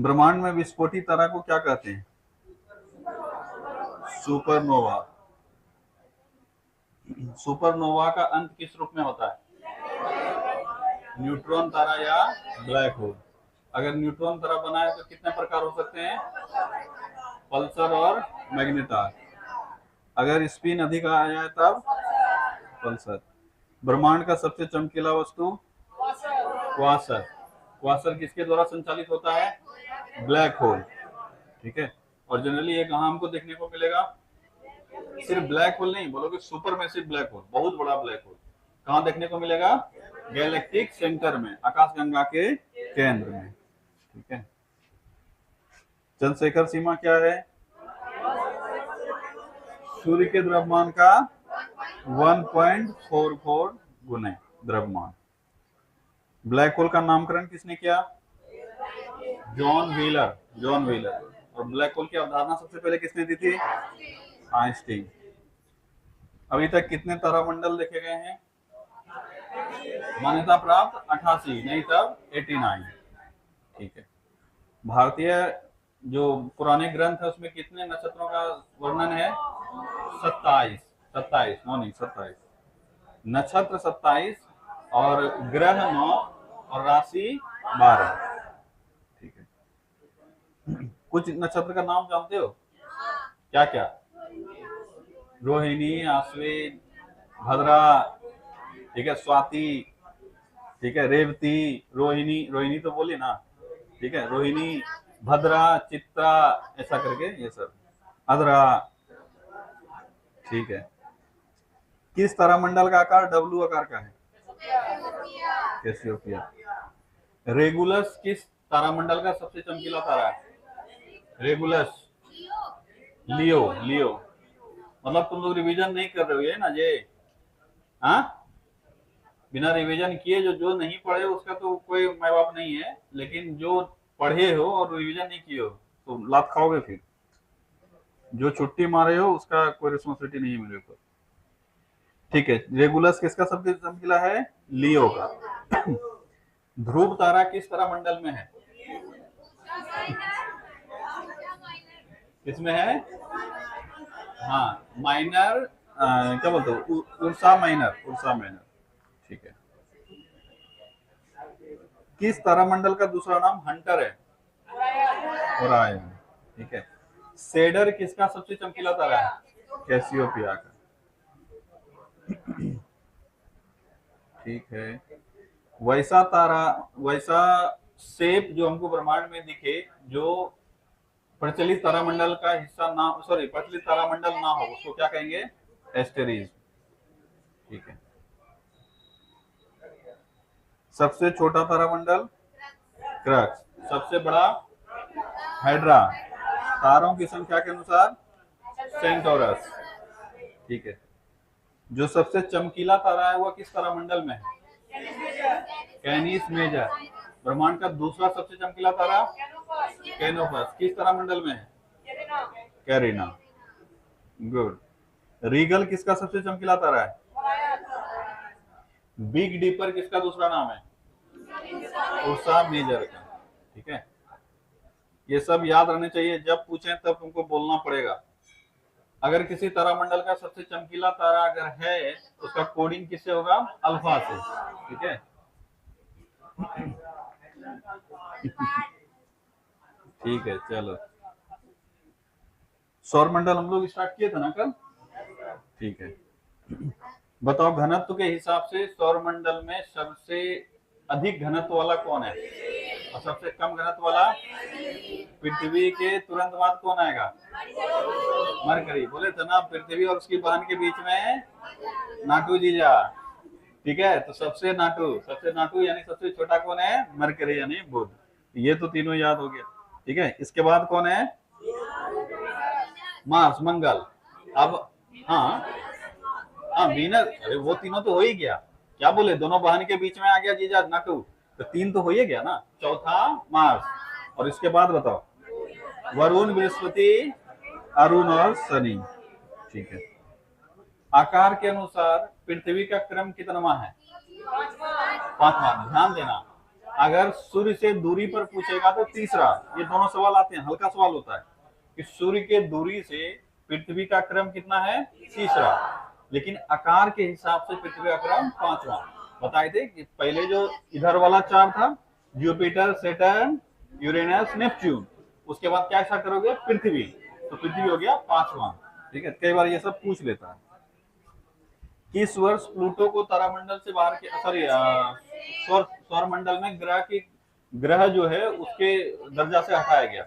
ब्रह्मांड में विस्फोटी तारा को क्या कहते हैं? सुपरनोवा। सुपरनोवा का अंत किस रूप में होता है? न्यूट्रॉन तारा या ब्लैक होल। अगर न्यूट्रॉन तारा बना है तो कितने प्रकार हो सकते हैं? पल्सर और मैग्नेटार। अगर स्पिन अधिक आ जाए तब पल्सर। ब्रह्मांड का सबसे चमकीला वस्तु क्वासर। क्वासर किसके द्वारा संचालित होता है? Black hole. ठीक है। और जनरली ये कहाँ हमको देखने को मिलेगा? सिर्फ ब्लैक होल नहीं, बोलोगे सुपर मैसिव ब्लैक होल, बहुत बड़ा ब्लैक होल, कहाँ देखने को मिलेगा? गैलेक्टिक सेंटर में, आकाशगंगा के केंद्र में। ठीक है। चंद्रशेखर सीमा क्या है? सूर्य के द्रव्यमान का 1.44 गुने द्रव्यमान। ब्लैक होल का नामकरण किसने किया? John wheeler. John wheeler. और ब्लैक होल की अवधारणा सबसे पहले किसने दी थी? आइंस्टीन। अभी तक कितने तारामंडल देखे गए हैं? मान्यता प्राप्त 88, नहीं तब 89। ठीक है। भारतीय जो पुराने ग्रंथ है उसमें कितने नक्षत्रों का वर्णन है? 27। 27, 9 नहीं 27। नक्षत्र 27 और ग्रह 9 और राशि 12। ठीक है। कुछ नक्षत्र का नाम जानते हो? क्या क्या? रोहिणी, अश्विन, भद्रा, ठीक है, स्वाति, ठीक है, रेवती, रोहिणी, रोहिणी तो बोली ना, ठीक है, रोहिणी, भद्रा, चित्रा, ऐसा करके ये सब, अदरा। ठीक है। किस तारामंडल का आकार डब्लू आकार का है? कैसियोपिया। रेगुलस किस तारामंडल का सबसे चमकीला तारा है? रेगुलस। लियो। लियो। मतलब तुम लोग रिवीजन नहीं कर रहे हो ना ये? हाँ, बिना रिवीजन किए जो जो नहीं पढ़े उसका तो कोई माँ बाप नहीं है, लेकिन जो पढ़े हो और रिवीजन नहीं किए हो तो लात खाओगे फिर। जो छुट्टी मारे हो उसका कोई रिस्पॉन्सिबिलिटी नहीं है मेरे ऊपर। ठीक है। रेगुलस किसका सबसे चमकीला है? लियो का। ध्रुव तारा किस तारामंडल में है? किसमें है? हाँ, माइनर, क्या बोलते हो, उर्सा माइनर। Ursa minor. ठीक है। किस तारामंडल का दूसरा नाम हंटर है? ओरायन। ठीक है। सेडर किसका सबसे चमकीला तारा है? कैसियोपिया का। ठीक है। वैसा तारा, वैसा शेप जो हमको ब्रह्मांड में दिखे, जो प्रचलित तारामंडल का हिस्सा ना, सॉरी, प्रचलित तारामंडल ना हो, उसको क्या कहेंगे? एस्टेरिज। ठीक है। सबसे छोटा तारामंडल क्रक्स। सबसे बड़ा हाइड्रा। तारों की संख्या के अनुसार सेंटोरस। ठीक है। जो सबसे चमकीला तारा है वह किस तारामंडल में है? Canis Major. ब्रह्मांड का दूसरा सबसे चमकीला तारा कैनोपस, किस तारामंडल में है? कैरिना। गुड। रीगल किसका सबसे चमकीला तारा है? बिग डीपर किसका दूसरा नाम है? उर्सा मेजर का। ठीक है। ये सब याद रहने चाहिए, जब पूछें तब तुमको बोलना पड़ेगा। अगर किसी तारामंडल का सबसे चमकीला तारा अगर है तो उसका कोडिंग किससे होगा? अल्फा से। ठीक है। ठीक है, चलो। सौरमंडल हम लोग स्टार्ट किए थे ना कल? ठीक है। बताओ, घनत्व के हिसाब से सौरमंडल में सबसे अधिक घनत्व वाला कौन है और सबसे कम घनत्व वाला? पृथ्वी के तुरंत बाद कौन आएगा? मरकरी। बोले थे ना, पृथ्वी और उसकी बहन के बीच में नाटू जीजा। ठीक है। तो सबसे नाटू यानी सबसे छोटा कौन है? मरकरी यानी बुध। ये तो तीनों याद हो गया। ठीक है। इसके बाद कौन है? मार्स, मंगल। अब हाँ, हाँ वीनस। अरे वो तीनों तो हो ही गया। क्या बोले, दोनों बहन के बीच में आ गया जीजा नाटू, तो तीन तो हो ही गया ना। चौथा मार्स। और इसके बाद बताओ, वरुण, बृहस्पति, अरुण और शनि। ठीक है। आकार के अनुसार पृथ्वी का क्रम कितनावा है? पांचवा। ध्यान देना, अगर सूर्य से दूरी पर पूछेगा तो तीसरा। ये दोनों सवाल आते हैं, हल्का सवाल होता है कि सूर्य के दूरी से पृथ्वी का क्रम कितना है, तीसरा। लेकिन आकार के हिसाब से पृथ्वी का क्रम पांचवा। बताए थे कि पहले जो इधर वाला चार था, जुपिटर, सैटर्न, यूरेनस, नेपच्यून, उसके बाद क्या ऐसा करोगे, पृथ्वी, तो पृथ्वी हो गया पांचवा। ठीक है, कई बार ये सब पूछ लेता है। किस वर्ष प्लूटो को तारामंडल से बाहर के सॉरी सौर मंडल में ग्रह जो है उसके दर्जा से हटाया गया,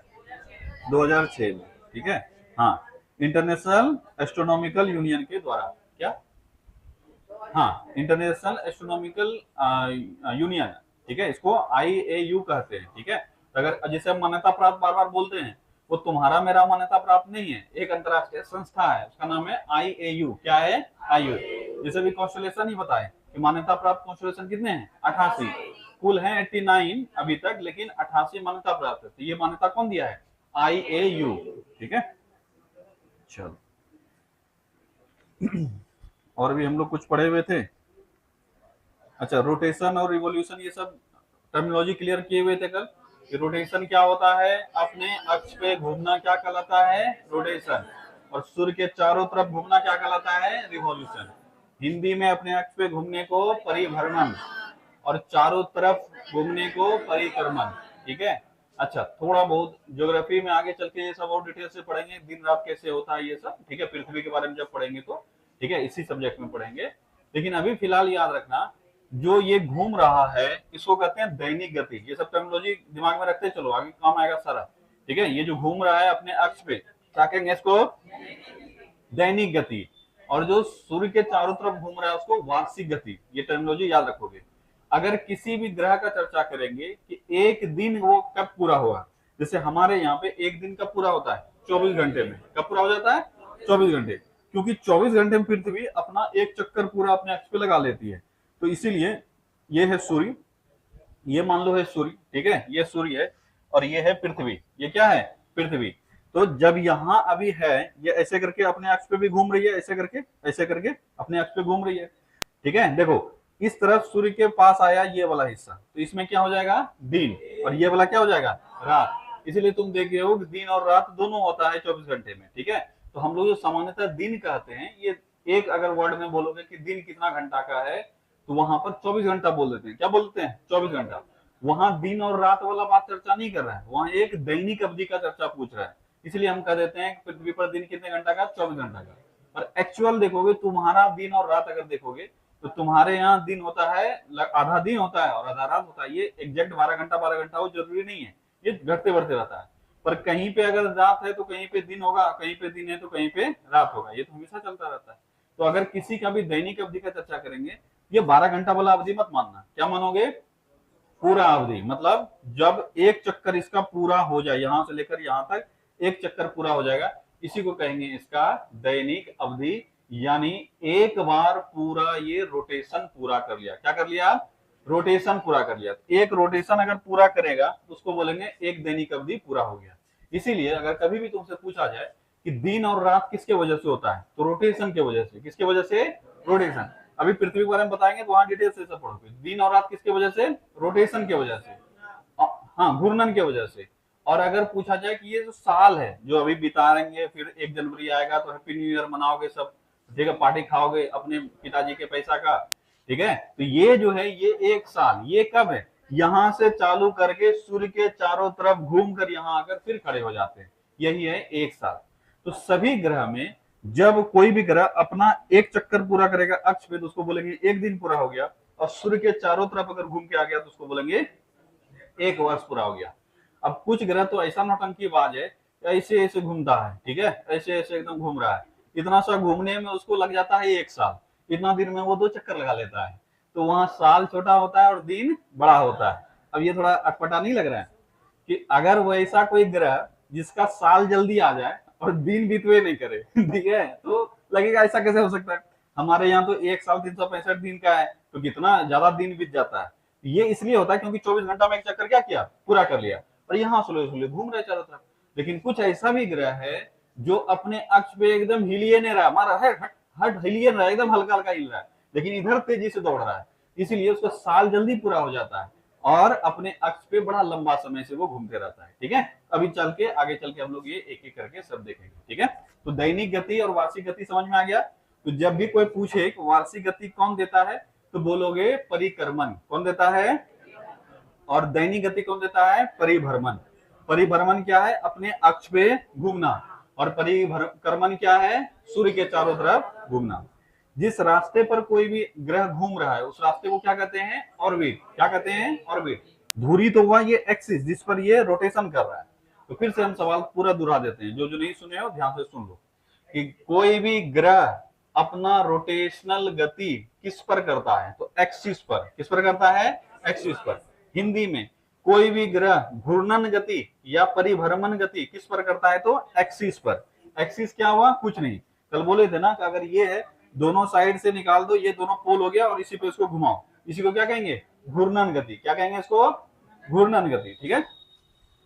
2006 में। ठीक है, हाँ, इंटरनेशनल एस्ट्रोनॉमिकल यूनियन के द्वारा। क्या, हाँ, इंटरनेशनल एस्ट्रोनॉमिकल यूनियन। ठीक है, इसको IAU कहते हैं। ठीक है, अगर जिसे हम मान्यता प्राप्त बार बार बोलते हैं, वो तुम्हारा मेरा मान्यता प्राप्त नहीं है, एक अंतरराष्ट्रीय संस्था है, उसका नाम है IAU। क्या है, IAU। जैसे भी कॉन्स्टेलेशन ही बताए कि मान्यता प्राप्त कॉन्स्टेलेशन कितने हैं, 88 कुल है, 89 अभी तक, लेकिन 88 मान्यता प्राप्त है। तो ये मान्यता कौन दिया है, IAU। ठीक है, चलो और भी हम लोग कुछ पढ़े हुए थे। अच्छा, रोटेशन और रिवॉल्यूशन, ये सब टर्मिनोलॉजी क्लियर किए हुए थे कल। रोटेशन क्या होता है, अपने अक्ष पे घूमना क्या कहलाता है, रोटेशन। और सूर्य के चारों तरफ घूमना क्या कहलाता है, रिवॉल्यूशन। हिंदी में अपने अक्ष पे घूमने को परिभ्रमण और चारों तरफ घूमने को परिक्रमण। ठीक है, अच्छा, थोड़ा बहुत ज्योग्राफी में आगे चल के ये सब और डिटेल से पढ़ेंगे, दिन रात कैसे होता है ये सब। ठीक है, पृथ्वी के बारे में जब पढ़ेंगे तो, ठीक है, इसी सब्जेक्ट में पढ़ेंगे। लेकिन अभी फिलहाल याद रखना, जो ये घूम रहा है इसको कहते हैं दैनिक गति। ये सब टर्मिनोलॉजी दिमाग में रखते चलो, आगे काम आएगा सारा। ठीक है, ये जो घूम रहा है अपने अक्ष पे, क्या कहेंगे इसको, दैनिक गति। और जो सूर्य के चारों तरफ घूम रहा है उसको वार्षिक गति। ये टर्मिनोलॉजी याद रखोगे। अगर किसी भी ग्रह का चर्चा करेंगे कि एक दिन वो कब पूरा हुआ, जैसे हमारे यहाँ पे एक दिन कब पूरा होता है, 24 घंटे में। कब पूरा हो जाता है, 24 घंटे, क्योंकि 24 घंटे में पृथ्वी अपना एक चक्कर पूरा अपने अक्ष पे लगा लेती है। तो इसीलिए ये है सूर्य, ये मान लो है सूर्य। ठीक है, ये सूर्य है और ये है पृथ्वी। ये क्या है, पृथ्वी। तो जब यहाँ अभी है, ये ऐसे करके अपने अक्ष पे भी घूम रही है, ऐसे करके अपने अक्ष पे घूम रही है। ठीक है, देखो इस तरफ सूर्य के पास आया ये वाला हिस्सा, तो इसमें क्या हो जाएगा, दिन, और ये वाला क्या हो जाएगा, रात। इसीलिए तुम देखे हो दिन और रात दोनों होता है 24 घंटे में। ठीक है, तो हम लोग जो सामान्यतः दिन कहते हैं, ये एक अगर वर्ड में बोलोगे कि दिन कितना घंटा का है, तो वहां पर 24 घंटा बोल देते हैं। क्या बोलते हैं, 24 घंटा। वहां दिन और रात वाला बात चर्चा नहीं कर रहा है, वहां एक दैनिक अवधि का चर्चा पूछ रहा है। इसलिए हम कह देते हैं पृथ्वी पर दिन कितने घंटा का, 24 घंटा का। और एक्चुअल देखोगे, तुम्हारा दिन और रात अगर देखोगे, तो तुम्हारे यहाँ दिन होता है, आधा दिन होता है और आधा रात होता है। ये एग्जैक्ट 12 घंटा हो जरूरी नहीं है, ये घटते बढ़ते रहता है। पर कहीं पे अगर रात है तो कहीं पे दिन होगा, कहीं पे दिन है तो कहीं पे रात होगा, ये तो हमेशा चलता रहता है। तो अगर किसी का भी दैनिक अवधि का चर्चा करेंगे, ये 12 घंटा वाला अवधि मत मानना। क्या मानोगे, पूरा अवधि, मतलब जब एक चक्कर इसका पूरा हो जाए, यहां से लेकर यहां तक एक चक्कर पूरा हो जाएगा, इसी को कहेंगे इसका दैनिक अवधि। यानी एक बार पूरा ये रोटेशन पूरा कर लिया। क्या कर लिया, रोटेशन पूरा कर लिया। एक रोटेशन अगर पूरा करेगा तो उसको बोलेंगे एक दैनिक अवधि पूरा हो गया। इसीलिए अगर कभी भी तुमसे पूछा जाए कि दिन और रात किसके वजह से होता है, तो रोटेशन के वजह से। किसके वजह से, रोटेशन। अभी पृथ्वी के बारे में बताएंगे तो वहां डिटेल से सब पढ़ोगे। दिन और रात किसके वजह से, रोटेशन की वजह से, हाँ, घूर्णन की वजह से। और अगर पूछा जाए कि ये जो साल है जो अभी बिताएंगे, फिर 1 जनवरी आएगा तो हैप्पी न्यू ईयर मनाओगे सब, ठीक है, पार्टी खाओगे अपने पिताजी के पैसा का। ठीक है, तो ये जो है ये एक साल, ये कब है, यहां से चालू करके सूर्य के चारों तरफ घूम कर यहां आकर फिर खड़े हो जाते हैं, यही है एक साल। तो सभी ग्रह में जब कोई भी ग्रह अपना एक चक्कर पूरा करेगा अक्ष पे, तो उसको बोलेंगे एक दिन पूरा हो गया। और सूर्य के चारों तरफ अगर घूम के आ गया तो उसको बोलेंगे एक वर्ष पूरा हो गया। अब कुछ ग्रह तो ऐसा नौटंकीबाज है, ऐसे ऐसे घूमता है। ठीक है, ऐसे ऐसे एकदम घूम रहा है, इतना सा घूमने में उसको लग जाता है एक साल। इतना दिन में वो 2 चक्कर लगा लेता है। तो वहां साल छोटा होता है और दिन बड़ा होता है। अब ये थोड़ा अटपटा नहीं लग रहा है कि अगर वैसा कोई ग्रह जिसका साल जल्दी आ जाए और दिन बीतवे नहीं करे, ठीक है, तो लगेगा ऐसा कैसे हो सकता है। हमारे यहाँ तो एक साल 365 दिन का है, तो कितना ज्यादा दिन बीत जाता है। ये इसलिए होता है क्योंकि 24 घंटा में एक चक्कर क्या किया, पूरा कर लिया, और यहाँ सुले सुले घूम रहे चारों तरफ। लेकिन कुछ ऐसा भी ग्रह है जो अपने अक्ष पे एकदम हिलिए नहीं रहा, हमारा हट हिलिए रहा है, एकदम हल्का हल्का हिल रहा है, लेकिन इधर तेजी से दौड़ रहा है, इसीलिए उसका साल जल्दी पूरा हो जाता है। और अपने अक्ष पे बड़ा लंबा समय से वो घूमते रहता है। ठीक है, अभी चल के आगे चल के हम लोग ये एक एक करके सब देखेंगे। ठीक है, तो दैनिक गति और वार्षिक गति समझ में आ गया। तो जब भी कोई पूछे कि वार्षिक गति कौन देता है, तो बोलोगे परिक्रमण। कौन देता है? और दैनिक गति कौन देता है? परिभ्रमण। परिभ्रमण क्या है? अपने अक्ष पे घूमना। और परिक्रमण क्या है? सूर्य के चारों तरफ घूमना। जिस रास्ते पर कोई भी ग्रह घूम रहा है उस रास्ते को क्या कहते हैं? ऑर्बिट। क्या कहते हैं? ऑर्बिट। धुरी तो हुआ ये एक्सिस जिस पर ये रोटेशन कर रहा है। तो फिर से हम सवाल पूरा दोहरा देते हैं, जो जो नहीं सुने हो ध्यान से सुन लो कि कोई भी ग्रह अपना रोटेशनल गति किस पर करता है? तो एक्सिस पर। किस पर करता है? एक्सिस पर। हिंदी में कोई भी ग्रह घूर्णन गति या परिभ्रमण गति किस पर करता है? तो एक्सिस पर। एक्सिस क्या हुआ? कुछ नहीं, कल बोले थे ना कि अगर ये है दोनों साइड से निकाल दो, ये दोनों पोल हो गया और इसी पे इसको घुमाओ, इसी को क्या कहेंगे? घूर्णन गति। क्या कहेंगे इसको? घूर्णन गति। ठीक है,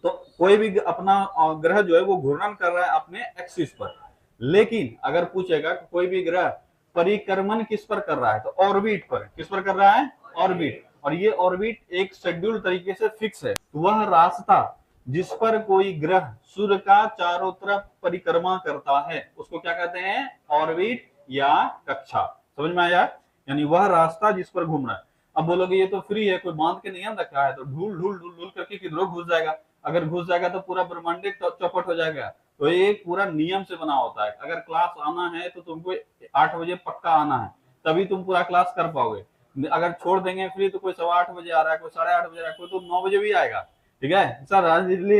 तो कोई भी अपना ग्रह जो है वो घूर्णन कर रहा है अपने एक्सिस पर। लेकिन अगर पूछेगा कि कोई भी ग्रह परिक्रमण किस पर कर रहा है, तो ऑर्बिट पर। किस पर कर रहा है? ऑर्बिट। और ये ऑर्बिट एक शेड्यूल तरीके से फिक्स है। तो वह रास्ता जिस पर कोई ग्रह सूर्य का चारों तरफ परिक्रमा करता है उसको क्या कहते हैं? ऑर्बिट या कक्षा। समझ में आया? यानी वह रास्ता जिस पर घूम रहा है। अब बोलोगे ये तो फ्री है, कोई बांध के नहीं रखा है, तो ढूल ढूल ढूल ढूल करके किधरों घुस जाएगा। अगर घुस जाएगा तो पूरा ब्रह्मांड चौपट हो जाएगा। तो ये पूरा नियम से बना होता है। अगर क्लास आना है तो तुमको 8 बजे पक्का आना है, तभी तुम पूरा क्लास कर पाओगे। अगर छोड़ देंगे फ्री तो कोई 8:15 बजे आ रहा है, कोई 8:30 बजे आ रहा है, कोई तो 9 बजे भी आएगा। ठीक है सर, राजनीति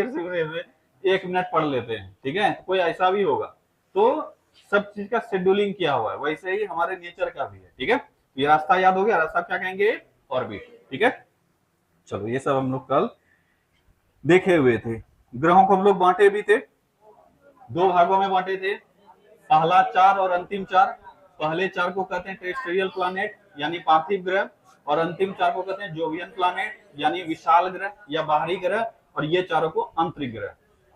1 मिनट पढ़ लेते हैं। ठीक है, कोई ऐसा भी होगा। तो सब चीज का शेड्यूलिंग किया हुआ है, वैसे ही हमारे नेचर का भी है। ठीक है, ये रास्ता याद हो गया? रास्ता क्या कहेंगे? ऑर्बिट। ठीक है, चलो ये सब हम लोग कल देखे हुए थे। ग्रहों को हम लोग बांटे भी थे, 2 भागों में बांटे थे, पहला 4 और अंतिम 4। पहले 4 को कहते हैं टेरेस्ट्रियल प्लैनेट यानी पार्थिव ग्रह, और अंतिम 4 को कहते हैं जोवियन प्लैनेट यानी विशाल ग्रह या बाहरी ग्रह, और ये चारों को आंतरिक ग्रह।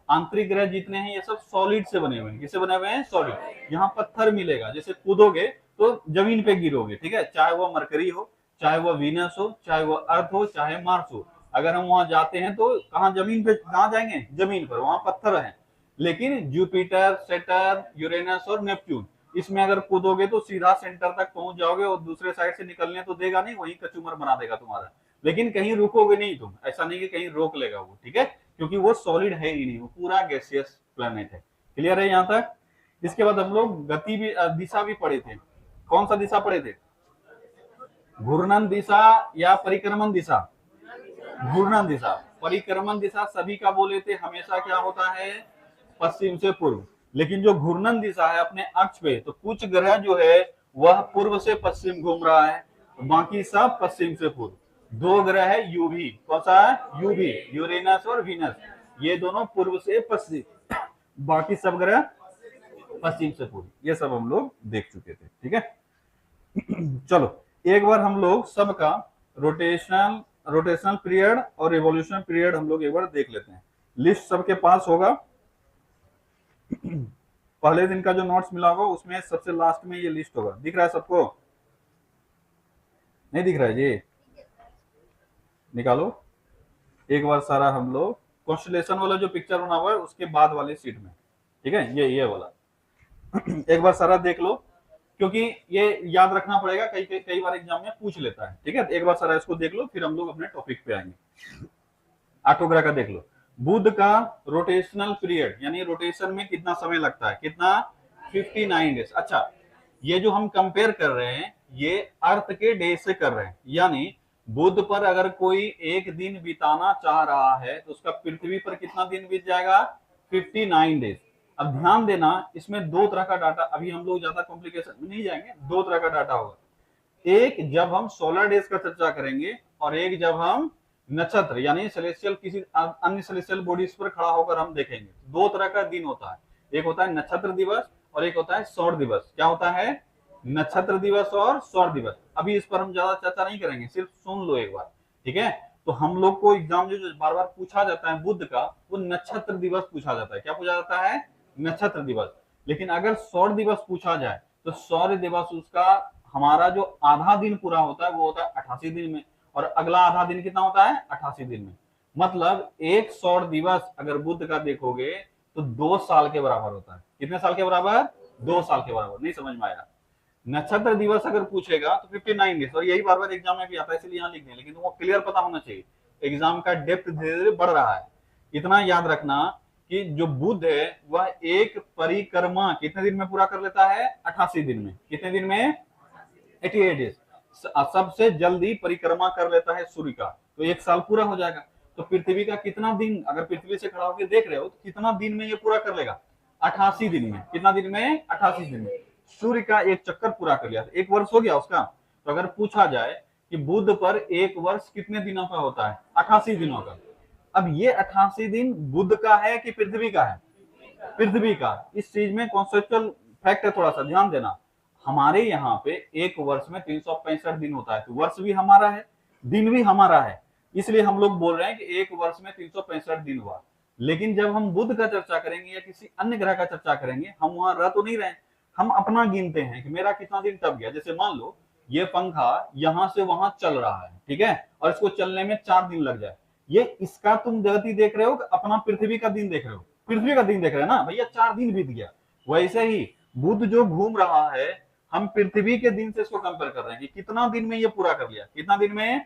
आंतरिक ग्रह जितने हैं ये सब सॉलिड से बने हुए हैं। किससे बने हुए हैं? सॉलिड। यहाँ पत्थर मिलेगा, जैसे कूदोगे तो जमीन पे गिरोगे। ठीक है, चाहे वो मरकरी हो, चाहे वो वीनस हो, चाहे वो अर्थ हो, चाहे मार्स हो। अगर हम वहां जाते हैं तो कहाँ? जमीन पे। कहाँ जाएंगे? जमीन पर। वहां पत्थर है। लेकिन जुपिटर, सैटर्न, यूरेनस और नेपच्यून, इसमें अगर कूदोगे तो सीधा सेंटर तक पहुंच जाओगे, और दूसरे साइड से निकलने तो देगा नहीं, वहीं कचूमर बना देगा तुम्हारा। लेकिन कहीं रुकोगे नहीं तुम, ऐसा नहीं कि कहीं रोक लेगा वो। ठीक है, क्योंकि वो सॉलिड है ही नहीं, वो पूरा गैसियस प्लेनेट है। क्लियर है यहाँ तक? इसके बाद हम लोग गति भी, दिशा भी पढ़े थे। कौन सा दिशा पढ़े थे? घूर्णन दिशा या परिक्रमण दिशा? घूर्णन दिशा। परिक्रमण दिशा सभी का बोले थे हमेशा क्या होता है? पश्चिम से पूर्व। लेकिन जो घूर्णन दिशा है अपने अक्ष पे, तो कुछ ग्रह जो है वह पूर्व से पश्चिम घूम रहा है, बाकी सब पश्चिम से पूर्व। 2 ग्रह है यूवी। कौन सा है? यूवी, यूरेनस और वीनस। ये दोनों पूर्व से पश्चिम, बाकी सब ग्रह पश्चिम से पूर्व। ये सब हम लोग देख चुके थे। ठीक है, चलो एक बार हम लोग सबका रोटेशनल पीरियड और रिवॉल्यूशन पीरियड हम लोग एक बार देख लेते हैं। लिस्ट सबके पास होगा। पहले दिन का जो नोट्स मिला होगा उसमें सबसे लास्ट में ये लिस्ट होगा। दिख रहा है सबको? नहीं दिख रहा है जी? निकालो एक बार सारा हम लोग कॉन्स्टेलेशन वाला जो पिक्चर बना हुआ है उसके बाद वाली सीट में। ठीक है, ये वाला एक बार सारा देख लो, क्योंकि ये याद रखना पड़ेगा, कई बार एग्जाम में पूछ लेता है। ठीक है, एक बार सारा इसको देख लो, फिर हम लोग अपने टॉपिक पे आएंगे। 8 ग्रह का देख लो। बुध का रोटेशनल पीरियड यानी रोटेशन में कितना समय लगता है? कितना? 59 डेज। अच्छा, ये जो हम कंपेयर कर रहे हैं ये अर्थ के डे से कर रहे हैं, यानी बुध पर अगर कोई एक दिन बिताना चाह रहा है तो उसका पृथ्वी पर कितना दिन बीत जाएगा? 59 डेज। अब ध्यान देना, इसमें 2 तरह का डाटा, अभी हम लोग ज्यादा कॉम्प्लिकेशन में नहीं जाएंगे। 2 तरह का डाटा होगा, एक जब हम सोलर डेज का चर्चा करेंगे, और एक जब हम नक्षत्र यानी सेलेस्टियल किसी अन्य सेलेस्टियल बॉडीज पर खड़ा होकर हम देखेंगे। 2 तरह का दिन होता है, एक होता है नक्षत्र दिवस और एक होता है सौर दिवस। क्या होता है? नक्षत्र दिवस और सौर दिवस। अभी इस पर हम ज्यादा चर्चा नहीं करेंगे, सिर्फ सुन लो एक बार। ठीक है, तो हम लोग को एग्जाम जो बार बार पूछा जाता है बुध का, वो नक्षत्र दिवस पूछा जाता है। क्या पूछा जाता है? नक्षत्र दिवस। लेकिन अगर सौर दिवस पूछा जाए तो सौर दिवस उसका हमारा जो आधा दिन पूरा होता है वो होता है 88 दिन में, और अगला आधा दिन कितना होता है 88 दिन में। मतलब एक सौर दिवस अगर बुध का देखोगे तो 2 साल के बराबर होता है। कितने साल के बराबर? 2 साल के बराबर। नहीं समझ में आया? नक्षत्र दिवस अगर पूछेगा तो 59 डेज, और यही बार बार एग्जाम में भी आता है इसलिए यहाँ लिख दें, लेकिन तुमको क्लियर पता होना चाहिए एग्जाम का डेप्थ धीरे धीरे बढ़ रहा है। इतना याद रखना कि जो बुध है वह एक परिक्रमा कितने दिन में पूरा कर लेता है? 88 दिन में। कितने दिन में? 88 डेज। सबसे जल्दी परिक्रमा कर लेता है सूर्य का, तो एक साल पूरा हो जाएगा। तो पृथ्वी का कितना दिन, अगर पृथ्वी से खड़ा होकर देख रहे हो तो कितना दिन में ये पूरा कर लेगा? 88 दिन में। कितना दिन में? 88 दिन में। सूर्य का एक चक्कर पूरा कर लिया, एक वर्ष हो गया उसका। तो अगर पूछा जाए कि बुध पर एक वर्ष कितने दिनों का होता है? 88 दिनों का। अब ये 88 दिन बुध का है कि पृथ्वी का है? पृथ्वी का। इस चीज में कॉन्सेप्चुअल फैक्ट है, थोड़ा सा ध्यान देना। हमारे यहाँ पे एक वर्ष में 365 दिन होता है, तो वर्ष भी हमारा है, दिन भी हमारा है, इसलिए हम लोग बोल रहे हैं कि एक वर्ष में 365 दिन हुआ। लेकिन जब हम बुध का चर्चा करेंगे या किसी अन्य ग्रह का चर्चा करेंगे, हम वहां रह तो नहीं रहे, हम अपना गिनते हैं कि मेरा कितना दिन टप गया। जैसे मान लो ये पंखा यहां से वहां चल रहा है, ठीक है, और इसको चलने में 4 दिन लग जाए, ये इसका तुम गति देख रहे हो कि अपना पृथ्वी का दिन देख रहे हो? पृथ्वी का दिन देख रहे हैं ना भैया, 4 दिन बीत गया। वैसे ही बुध जो घूम रहा है, हम पृथ्वी के दिन से इसको कंपेयर कर रहे हैं कि कितना दिन में ये पूरा कर लिया। कितना दिन में?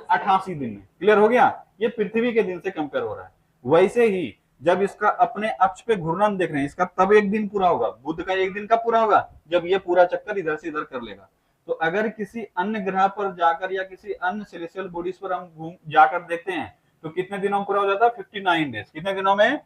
88 दिन में। क्लियर हो गया? ये पृथ्वी के दिन से कंपेयर हो रहा है। वैसे ही जब इसका अपने अक्ष पे घूर्णन देख रहे हैं, इसका तब एक दिन पूरा होगा। बुध का एक दिन कब पूरा होगा? जब ये पूरा चक्कर इधर से इधर कर लेगा। तो अगर किसी अन्य ग्रह पर जाकर या किसी अन्य सेलेस्टियल बॉडीज पर हम घूम जाकर देखते हैं तो कितने दिनों में पूरा हो जाता है? 59 डेज। कितने दिनों में?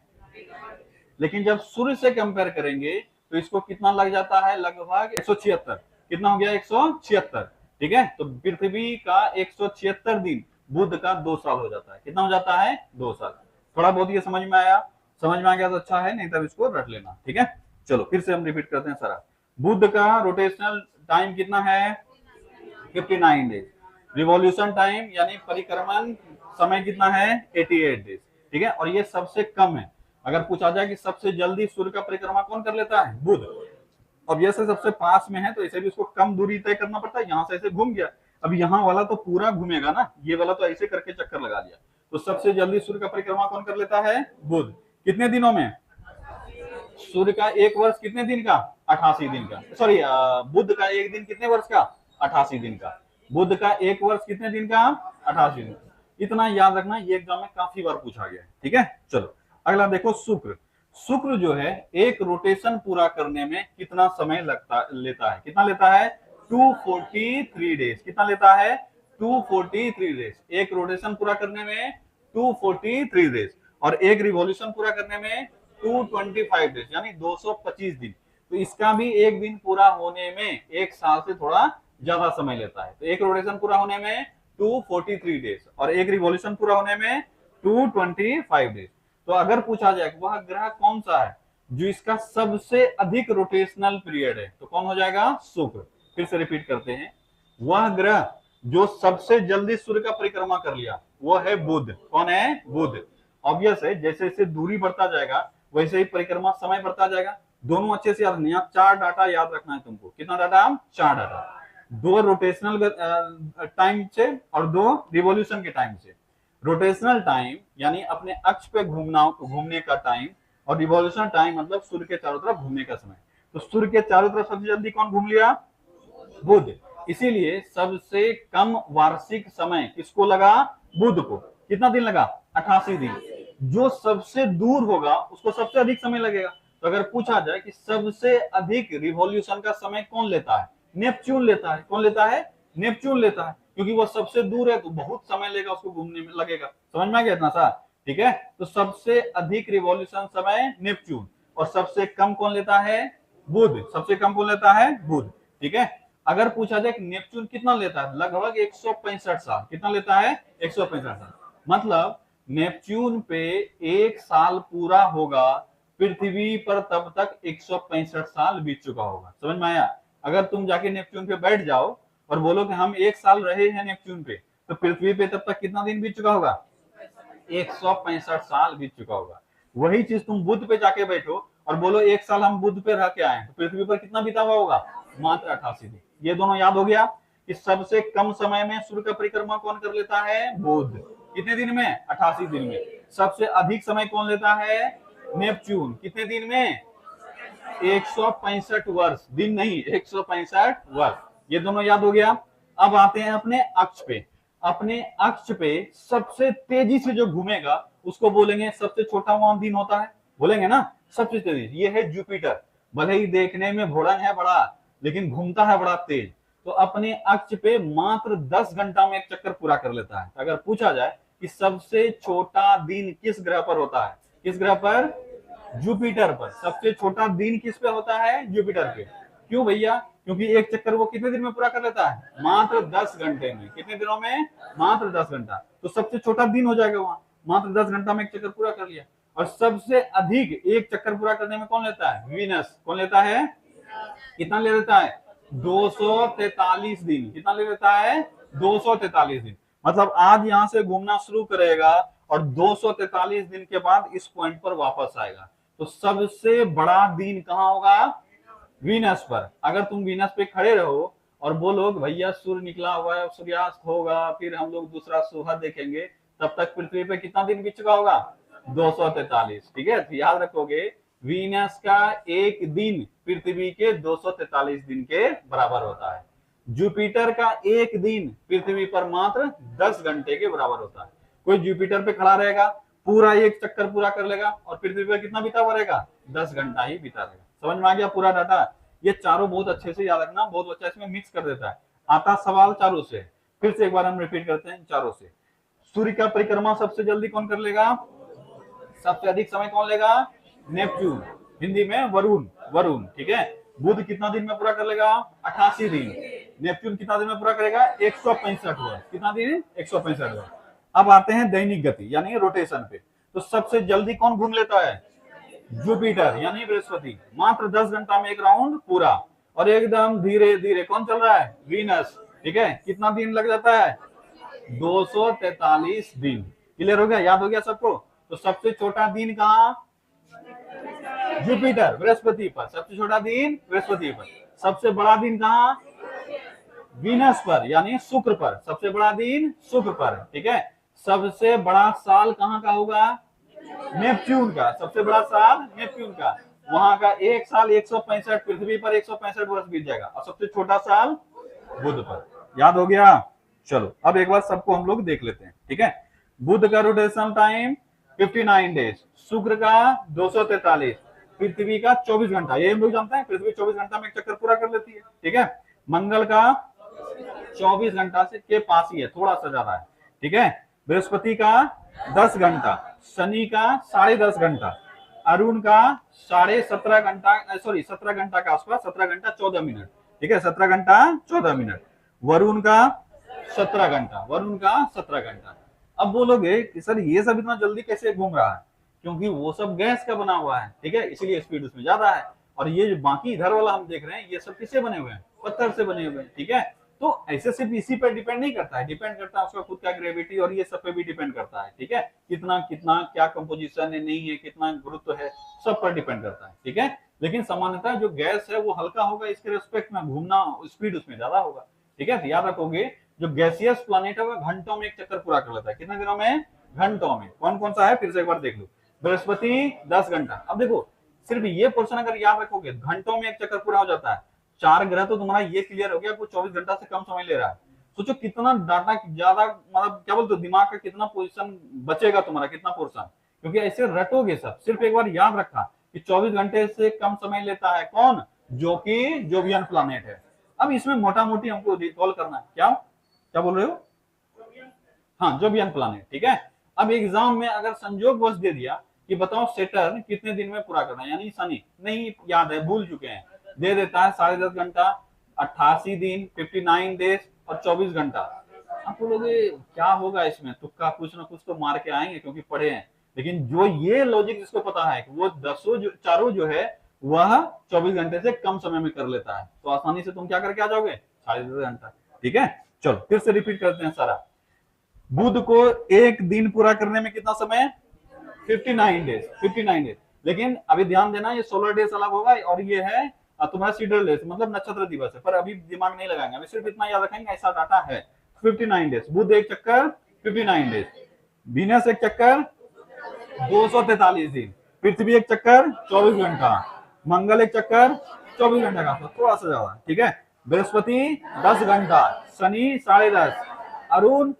लेकिन जब सूर्य से कंपेयर करेंगे तो इसको कितना लग जाता है? लगभग 176। कितना हो गया? 176। ठीक है, तो पृथ्वी का 176 दिन, बुध का 2 साल हो जाता है। कितना हो जाता है? 2 साल। थोड़ा बहुत ये समझ में आया? समझ में आ गया तो अच्छा है, नहीं तब इसको रट लेना। ठीक है, चलो फिर से हम रिपीट करते हैं सारा। बुध का रोटेशनल टाइम कितना है? 59 डेज। रिवॉल्यूशन टाइम यानी परिक्रमण समय कितना है? 88 डेज। ठीक है, और ये सबसे कम है। अगर पूछा जाए कि सबसे जल्दी सूर्य का परिक्रमा कौन कर लेता है? बुध। अब ये सबसे पास में है तो इसे भी उसको कम दूरी तय करना पड़ता है। यहां से ऐसे घूम गया, अब यहाँ वाला तो पूरा घूमेगा ना, ये वाला तो ऐसे करके चक्कर लगा दिया। तो सबसे जल्दी सूर्य का परिक्रमा कौन कर लेता है? बुध। कितने दिनों में? सूर्य का एक वर्ष कितने दिन का? 88 दिन का। सॉरी, बुध का एक दिन कितने वर्ष का? 88 दिन का। बुध का एक वर्ष कितने दिन का? 88 दिन। इतना याद रखना, ये एग्जाम में काफी बार पूछा गया है। ठीक है, चलो अगला देखो। शुक्र। शुक्र जो है एक रोटेशन पूरा करने में कितना समय लेता है? कितना लेता है? 243 डेज। कितना लेता है? 243 डेज। एक रोटेशन पूरा करने में 243 डेज, और एक रिवॉल्यूशन पूरा करने में 225 डेज, यानी 225 दिन। तो इसका भी एक दिन पूरा होने में एक साल से थोड़ा ज्यादा समय लेता है। तो एक रोटेशन पूरा होने में 243 डेज और एक रिवॉल्यूशन पूरा होने में 225 डेज। तो अगर पूछा जाए कि वह ग्रह कौन सा है जो इसका सबसे अधिक रोटेशनल पीरियड है, तो कौन हो जाएगा? शुक्र। फिर से रिपीट करते हैं, वह ग्रह जो सबसे जल्दी सूर्य का परिक्रमा कर लिया वो है बुध। कौन है? बुध। ऑब्वियस है, जैसे जैसे दूरी बढ़ता जाएगा वैसे ही परिक्रमा समय बढ़ता जाएगा। दोनों अच्छे से याद नहीं, 4 डाटा याद रखना है तुमको। कितना डाटा? 4 डाटा। 2 रोटेशनल टाइम से और 2 रिवॉल्यूशन के टाइम से। रोटेशनल टाइम यानी अपने अक्ष पे घूमने का टाइम, और रिवॉल्यूशन टाइम मतलब सूर्य के चारों तरफ घूमने का समय। तो सूर्य के चारों तरफ सबसे जल्दी कौन घूम लिया? बुध। इसीलिए सबसे कम वार्षिक समय किसको लगा? बुध को। कितना दिन लगा? 88 दिन। जो सबसे दूर होगा उसको सबसे अधिक समय लगेगा। तो अगर पूछा जाए कि सबसे अधिक रिवॉल्यूशन का समय कौन लेता है? नेपच्यून लेता है। कौन लेता है? नेपच्यून लेता है, क्योंकि वो सबसे दूर है तो बहुत समय लेगा उसको घूमने में लगेगा। समझ में आ गया इतना सा? ठीक है, तो सबसे अधिक रिवॉल्यूशन समय नेपच्यून, और सबसे कम कौन लेता है? बुध। सबसे कम कौन लेता है? बुध। ठीक है, अगर पूछा जाए कि नेपच्यून कितना लेता है, लगभग 165 साल। कितना लेता है? 165 साल। मतलब नेपच्यून पे एक साल पूरा होगा, पृथ्वी पर तब तक 165 साल बीत चुका होगा। समझ में आया? अगर तुम जाके नेपच्यून पे बैठ जाओ और बोलो कि हम एक साल रहे हैं नेपच्यून पे, तो पृथ्वी पे तब तक कितना दिन बीत चुका होगा? 165 साल बीत चुका होगा। वही चीज तुम बुध पे जाके बैठो और बोलो एक साल हम बुध पे रह के आए, तो पृथ्वी पर कितना बीता हुआ होगा? मात्र 88 दिन। ये दोनों याद हो गया। कि सबसे कम समय में सूर्य का परिक्रमा कौन कर लेता है? बुध। कितने दिन में? 88 दिन में। सबसे अधिक समय कौन लेता है? नेपच्यून। कितने दिन में? 165 वर्ष। दिन नहीं, 165 वर्ष। ये दोनों याद हो गया। अब आते हैं अपने अक्ष पे। अपने अक्ष पे सबसे तेजी से जो घूमेगा उसको बोलेंगे, सबसे छोटा वहां दिन होता है, बोलेंगे ना, सबसे तेजी। ये है जुपिटर। भले ही देखने में भोड़न है बड़ा, लेकिन घूमता है बड़ा तेज। तो अपने अक्ष पे मात्र 10 घंटा में एक चक्कर पूरा कर लेता है। अगर पूछा जाए कि सबसे छोटा दिन किस ग्रह पर होता है, किस ग्रह पर? जुपिटर पर। सबसे छोटा दिन किस पे होता है? जुपिटर पे। क्यों भैया? क्योंकि एक चक्कर वो कितने दिन में पूरा कर लेता है? मात्र 10 घंटे में। कितने दिनों में? मात्र 10 घंटा। तो सबसे छोटा दिन हो जाएगा वहां, मात्र 10 घंटा में एक चक्कर पूरा कर लिया। और सबसे अधिक एक चक्कर पूरा करने में कौन लेता है? वीनस। कौन लेता है? कितना ले लेता है? 243 दिन। कितना ले लेता है? 243 दिन। मतलब आज यहां से घूमना शुरू करेगा और 243 दिन के बाद इस पॉइंट पर वापस आएगा। तो सबसे बड़ा दिन कहां होगा? वीनस पर। अगर तुम वीनस पे खड़े रहो और बोलो भैया सूर्य निकला हुआ है, सूर्यास्त होगा, फिर हम लोग दूसरा सुबह देखेंगे, तब तक पृथ्वी पे कितना दिन बीत चुका होगा? 243। ठीक है, तो याद रखोगे वीनस का एक दिन पृथ्वी के 243 दिन के बराबर होता है। जुपिटर का एक दिन पृथ्वी पर मात्र 10 घंटे के बराबर होता है। कोई जुपिटर पे खड़ा रहेगा, पूरा एक चक्कर पूरा कर लेगा और पृथ्वी पर कितना बीता हुआ रहेगा? 10 घंटा ही बीता रहेगा। समझ में आ गया पूरा डाटा? ये चारों बहुत अच्छे से याद रखना, बहुत बच्चा इसमें मिक्स कर देता है। आता सवाल चारों से, फिर से एक बार हम रिपीट करते हैं चारों से। सूर्य का परिक्रमा सबसे जल्दी कौन कर लेगा? सबसे अधिक समय कौन लेगा? नेपच्यून, हिंदी में वरुण। वरुण, ठीक है। बुध कितना दिन में पूरा कर लेगा? 88 दिन। नेपच्यून कितना दिन में पूरा करेगा? 165 वर्ष। कितना दिन? 165 वर्ष। अब आते हैं दैनिक गति यानी रोटेशन पे। तो सबसे जल्दी कौन घूम लेता है? जुपिटर यानी बृहस्पति। मात्र 10 घंटा में एक राउंड पूरा। और एकदम धीरे धीरे कौन चल रहा है? वीनस। ठीक है, कितना दिन लग जाता है? 243 दिन। क्लियर हो गया? याद हो गया सबको? तो सबसे छोटा दिन कहां? जुपिटर, बृहस्पति पर। सबसे छोटा दिन बृहस्पति पर। सबसे बड़ा दिन कहां? वीनस पर यानी शुक्र पर। सबसे बड़ा दिन शुक्र पर। ठीक है। सबसे बड़ा साल कहां का होगा? नेपच्यून का। सबसे बड़ा साल नेपच्यून का। वहां का एक साल 165, पृथ्वी पर 165 वर्ष बीत जाएगा। और सबसे छोटा साल बुध पर। याद हो गया? चलो अब एक बार सबको हम लोग देख लेते हैं। ठीक है। बुध का रोटेशन टाइम 59 डेज, शुक्र का 243, पृथ्वी का 24 घंटा। ये हम लोग जानते हैं, पृथ्वी 24 घंटा में एक चक्कर पूरा कर लेती है। ठीक है। मंगल का 24 घंटा से के पास ही है, थोड़ा सा ज्यादा है। ठीक है। बृहस्पति का 10 घंटा, शनि का 10.5 घंटा, अरुण का 17.5 घंटा, सॉरी 17 घंटा के आसपास, 17 घंटा 14 मिनट। ठीक है, 17 घंटा 14 मिनट। वरुण का 17 घंटा, वरुण का 17 घंटा। अब बोलोगे कि सर ये सब इतना जल्दी कैसे घूम रहा है? क्योंकि वो सब गैस का बना हुआ है। ठीक है, इसलिए स्पीड उसमें ज्यादा है। और ये जो बाकी इधर वाला हम देख रहे हैं, ये सब किससे बने हुए हैं? पत्थर से बने हुए हैं। ठीक है। तो ऐसे सिर्फ इसी पर डिपेंड नहीं करता है, डिपेंड करता है उसका खुद का ग्रेविटी और ये सब पे भी डिपेंड करता है। ठीक है। कितना कितना क्या कंपोजिशन है, नहीं है, कितना गुरुत्व है, सब पर डिपेंड करता है। ठीक है। लेकिन सामान्यतः जो गैस है वो हल्का होगा, इसके रिस्पेक्ट में घूमना स्पीड उसमें ज्यादा होगा। ठीक है। याद रखोगे जो गैसियस प्लैनेट है वो घंटों में एक चक्कर पूरा कर लेता है। कितने दिनों में? घंटों में। कौन कौन सा है फिर से एक बार देख लो। बृहस्पति 10 घंटा। अब देखो सिर्फ ये पोर्शन अगर याद रखोगे, घंटों में एक चक्कर पूरा हो जाता है। 4 ग्रह तो तुम्हारा ये क्लियर हो गया, वो 24 घंटा से कम समय ले रहा है। सोचो कितना डाटा ज्यादा, मतलब क्या बोलते हो, दिमाग का कितना पोजीशन बचेगा तुम्हारा, कितना पोर्शन। क्योंकि ऐसे रटोगे सब। सिर्फ एक बार याद रखा कि 24 घंटे से कम समय लेता है कौन? जो कि जोवियन प्लैनेट है। अब इसमें मोटा मोटी हमको रिकॉल करना है। क्या क्या बोल रहे हो? हाँ, जोवियन प्लैनेट। ठीक है। अब एग्जाम में अगर संजोग बस दे दिया कि बताओ सेटर्न कितने दिन में पूरा करना है, यानी शनि नहीं याद है, भूल चुके हैं, दे देता है 10.5 घंटा, 88 दिन, 59 डेज और 24 घंटा। आप बोलोगे क्या होगा इसमें? तुक्का कुछ ना कुछ तो मार के आएंगे क्योंकि पढ़े हैं। लेकिन जो ये लॉजिक जिसको पता है कि वो चारों जो है वह 24 घंटे से कम समय में कर लेता है, तो आसानी से तुम क्या करके आ जाओगे? 10.5 घंटा। ठीक है। चलो फिर से रिपीट करते हैं सारा। बुध को एक दिन पूरा करने में कितना समय? 59 डेज। 59 डेज। लेकिन अभी ध्यान देना, ये सोलर डेज अलग होगा और ये है और तुम्हारा सीडर डेज मतलब नक्षत्र दिवस है, पर अभी दिमाग नहीं लगाएंगे, अभी सिर्फ इतना याद रखेंगे ऐसा डाटा है। 59 डेज, बुध एक चक्कर 59 डेज, वीनस एक चक्कर 243 दिन, पृथ्वी एक चक्कर 24 घंटा, मंगल एक चक्कर 24 घंटा का, तो थोड़ा सा ज्यादा, ठीक है। बृहस्पति 10 घंटा, शनि 10.5, अरुण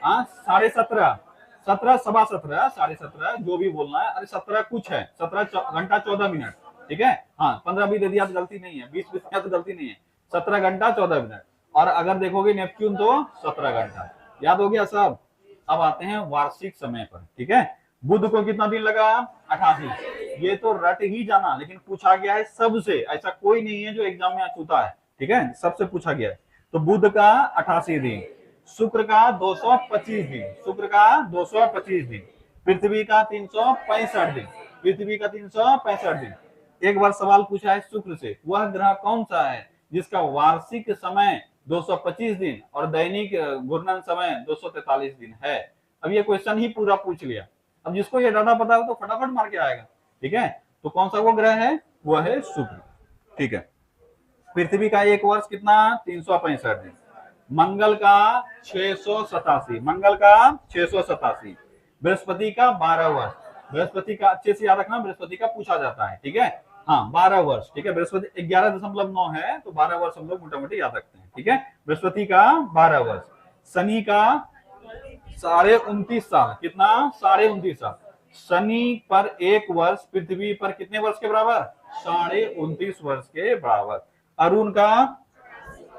17.5, 17 सवा 17, 17.5 जो भी बोलना है, अरे 17 कुछ है, 17 घंटा 14 मिनट, ठीक है। हाँ 15 भी दे दिया तो गलती नहीं है, 20 भी दिया तो गलती नहीं है, 17 घंटा 14 मिनट। और अगर देखोगे नेपच्यून तो 17 घंटा। याद हो गया सब। अब आते हैं वार्षिक समय पर, ठीक है। बुध को कितना दिन लगा? 88। ये तो रट ही जाना, लेकिन पूछा गया है सबसे, ऐसा कोई नहीं है जो एग्जाम में छूता है, ठीक है, सबसे पूछा गया है। तो बुध का 88 दिन, शुक्र का 225 दिन, शुक्र का 225 दिन, पृथ्वी का 365 दिन, पृथ्वी का 365 दिन। एक बार सवाल पूछा है शुक्र से, वह ग्रह कौन सा है जिसका वार्षिक समय 225 दिन और दैनिक घूर्णन समय 243 दिन है। अब ये क्वेश्चन ही पूरा पूछ लिया। अब जिसको ये डाटा पता है तो फटाफट मार के आएगा, ठीक है। तो कौन सा वो ग्रह है? वह है शुक्र, ठीक है। पृथ्वी का एक वर्ष कितना? 365 दिन। मंगल का 687, मंगल का 687। बृहस्पति का 12 वर्ष, बृहस्पति का अच्छे से याद रखना, बृहस्पति का पूछा जाता है, ठीक है। हाँ 12 वर्ष, ठीक है। बृहस्पति 11.9 है, तो 12 वर्ष हम लोग मोटा मोटी याद रखते हैं, ठीक है। बृहस्पति का 12 वर्ष। शनि का 29.5 साल, कितना? 29.5 साल। शनि पर एक वर्ष पृथ्वी पर कितने वर्ष के बराबर? 29.5 वर्ष के बराबर। अरुण का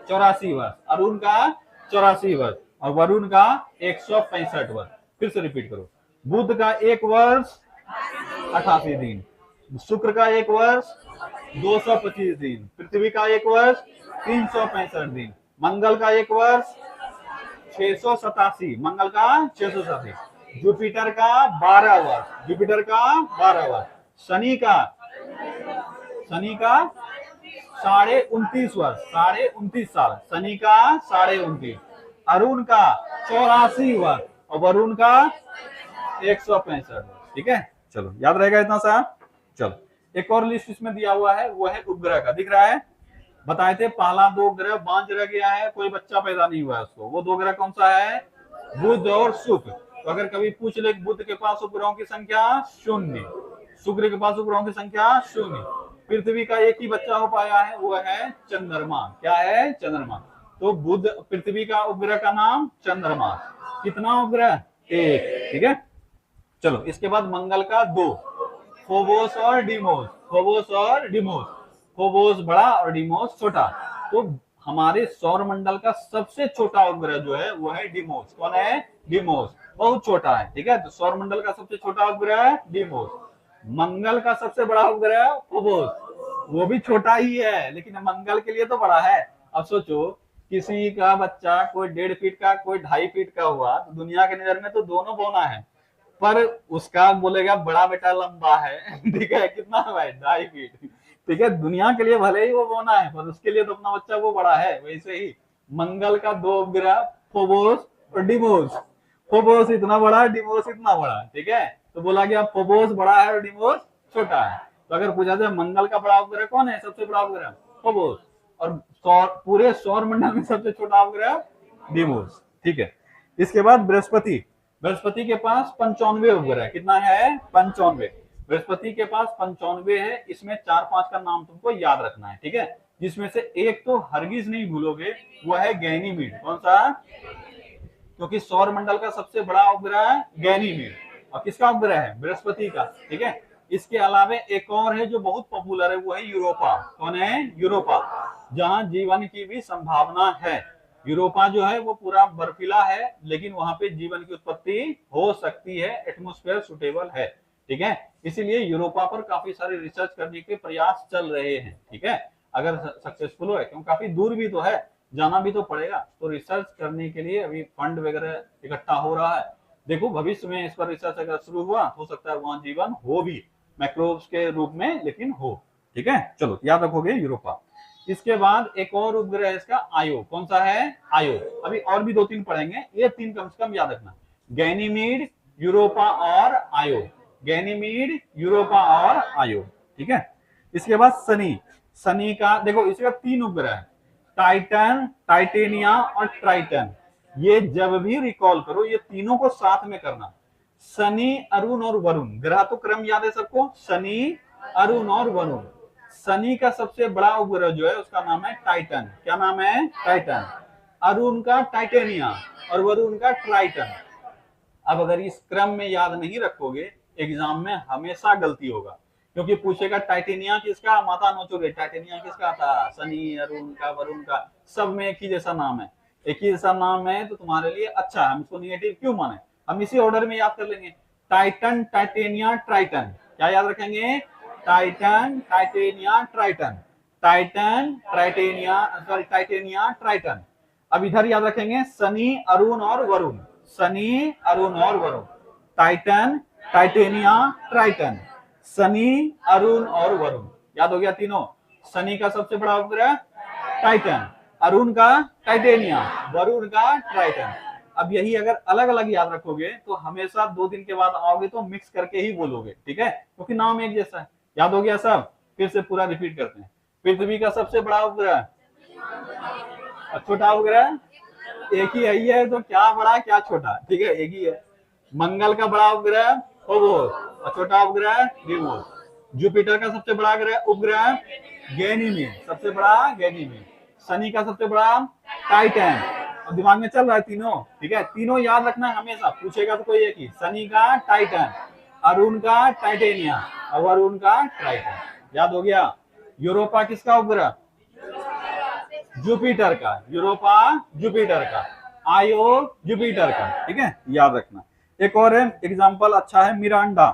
84 वर्ष, अरुण का 84 वर्ष, और वरुण का 165 वर्ष। फिर से रिपीट करो। बुध का एक वर्ष 88 दिन, शुक्र का एक वर्ष 225 दिन, पृथ्वी का एक वर्ष 365 दिन, मंगल का एक वर्ष 687, मंगल का 687, जुपिटर का 12 वर्ष, जुपिटर का 12 वर्ष, शनि का 29.5 वर्ष, 29.5 साल, शनि का 29.5, अरुण का 84 वर्ष और वरुण का 165 वर्ष, ठीक है। चलो याद रहेगा इतना सा। चलो एक और लिस्ट इसमें दिया हुआ है, वो है उपग्रह का, दिख रहा है। बताए थे पहला 2 ग्रह बांझ रह गया है, कोई बच्चा पैदा नहीं हुआ है उसको। वो 2 ग्रह कौन सा है? बुध और शुक्र। तो अगर कभी पूछ ले बुध के पास उपग्रहों की संख्या 0, शुक्र के पास उपग्रहों की संख्या 0, पृथ्वी का एक ही बच्चा हो पाया है, वो है चंद्रमा। क्या है? चंद्रमा। तो बुध पृथ्वी का उपग्रह का नाम चंद्रमा। कितना उपग्रह? 1, ठीक है। चलो इसके बाद मंगल का 2, फोबोस और डिमोस, फोबोस और डिमोस, फोबोस बड़ा और डिमोस छोटा। तो हमारे सौर मंडल का सबसे छोटा उपग्रह जो है वो है डिमोस। कौन है? डिमोस, बहुत छोटा है, ठीक है। तो सौर मंडल का सबसे छोटा उपग्रह डिमोस। मंगल का सबसे बड़ा उपग्रह फोबोस, वो भी छोटा ही है लेकिन मंगल के लिए तो बड़ा है। अब सोचो किसी का बच्चा कोई 1.5 फीट का कोई 2.5 फीट का हुआ तो दुनिया के नजर में तो दोनों बौना है, पर उसका बोलेगा बड़ा बेटा लंबा है, ठीक है। कितना है? 2.5 फीट, ठीक है। दुनिया के लिए भले ही वो बौना है पर उसके लिए तो अपना बच्चा वो बड़ा है। वैसे ही मंगल का 2 उपग्रह फोबोस और डिमोस, फोबोस इतना बड़ा, डिमोस इतना बड़ा, ठीक है। तो बोला गया फोबोस बड़ा है और डिमोस छोटा है। तो अगर पूछा जाए मंगल का बड़ा उपग्रह कौन है? सबसे बड़ा उपग्रह फोबोस, और पूरे सौर मंडल में सबसे छोटा उपग्रह डिमोस, ठीक है। इसके बाद बृहस्पति, बृहस्पति के पास 95 उपग्रह। कितना है? 95। बृहस्पति के पास 95 है। इसमें 4-5 का नाम तुमको याद रखना है, ठीक है। जिसमें से एक तो हरगिज नहीं भूलोगे, वो है गैनीमीड। कौन सा? क्योंकि सौर मंडल का सबसे बड़ा उपग्रह है गैनीमीड। और किसका उपग्रह है? बृहस्पति का, ठीक है। इसके अलावा एक और है जो बहुत पॉपुलर है, वो है यूरोपा। कौन है? यूरोपा, जहां जीवन की भी संभावना है। यूरोपा जो है वो पूरा बर्फीला है, लेकिन वहां पे जीवन की उत्पत्ति हो सकती है, एटमॉस्फेयर सुटेबल है, ठीक है। इसीलिए यूरोपा पर काफी सारे रिसर्च करने के प्रयास चल रहे हैं, ठीक है। अगर सक्सेसफुल हो, क्योंकि काफी दूर भी तो है, जाना भी तो पड़ेगा। तो रिसर्च करने के लिए अभी फंड वगैरह इकट्ठा हो रहा है। देखो भविष्य में इस पर रिसर्च अगर शुरू हुआ हो सकता है वहां जीवन हो भी, मैक्रोब्स के रूप में, लेकिन हो, ठीक है। चलो याद रखोगे यूरोपा। इसके बाद एक और उपग्रह है इसका आयो। कौन सा है? आयो। अभी और भी 2-3 पढ़ेंगे, ये 3 कम से कम याद रखना, गैनीमीड, यूरोपा और आयो, गैनीमीड, यूरोपा और आयो, ठीक है। इसके बाद शनि, शनि का देखो इसका 3 उपग्रह है, टाइटन, टाइटेनिया और ट्राइटन। ये जब भी रिकॉल करो ये तीनों को साथ में करना, शनि, अरुण और वरुण। ग्रह तो क्रम याद है सबको, शनि, अरुण और वरुण। शनि का सबसे बड़ा उपग्रह जो है उसका नाम है टाइटन। क्या नाम है? टाइटन। अरुण का टाइटेनिया और वरुण का ट्राइटन। अब अगर इस क्रम में याद नहीं रखोगे एग्जाम में हमेशा गलती होगा, क्योंकि पूछेगा टाइटेनिया किसका, माथा नोचोगे टाइटेनिया किसका था, शनि, अरुण का, वरुण का। सब में एक ही जैसा नाम है, एक ही जैसा नाम है तो तुम्हारे लिए अच्छा है, हम इसको निगेटिव क्यों माने। हम इसी ऑर्डर में याद कर लेंगे, टाइटन, टाइटेनिया, ट्राइटन। क्या याद रखेंगे? Titan, titania, Triton. Titan, titania, sorry titania, Triton. अब इधर याद रखेंगे शनि, अरुण और वरुण। शनि, अरुण और Varun. Titan, titania, Triton. Shani, Arun और वरुण। याद हो गया तीनों। शनि का सबसे बड़ा उपग्रह टाइटन, अरुण का टाइटेनिया, वरुण का ट्राइटन। अब यही अगर अलग अलग याद रखोगे तो हमेशा 2 दिन के बाद आओगे तो मिक्स करके ही बोलोगे, ठीक है, क्योंकि नाम एक जैसा है। याद हो गया सब? फिर से पूरा रिपीट करते हैं। पृथ्वी का सबसे बड़ा उपग्रह, छोटा उपग्रह एक ही है तो क्या बड़ा क्या छोटा, ठीक है, एक ही है। मंगल का बड़ा उपग्रह फोबोस और छोटा उपग्रह डीमोस। जुपिटर का सबसे बड़ा उपग्रह गैनीमेड, सबसे बड़ा गैनीमेड। शनि का सबसे बड़ा टाइटन। और दिमाग में चल रहा है तीनों, ठीक है, तीनों याद रखना हमेशा, पूछेगा तो कोई एक ही। शनि का टाइटन, अरुण का टाइटेनिया और वरुण का ट्राइटन। याद हो गया? यूरोपा किसका उपग्रह? जुपिटर का। यूरोपा जुपिटर का, आयो जुपिटर का, ठीक है, याद रखना। एक और है एग्जांपल अच्छा है, मिरांडा।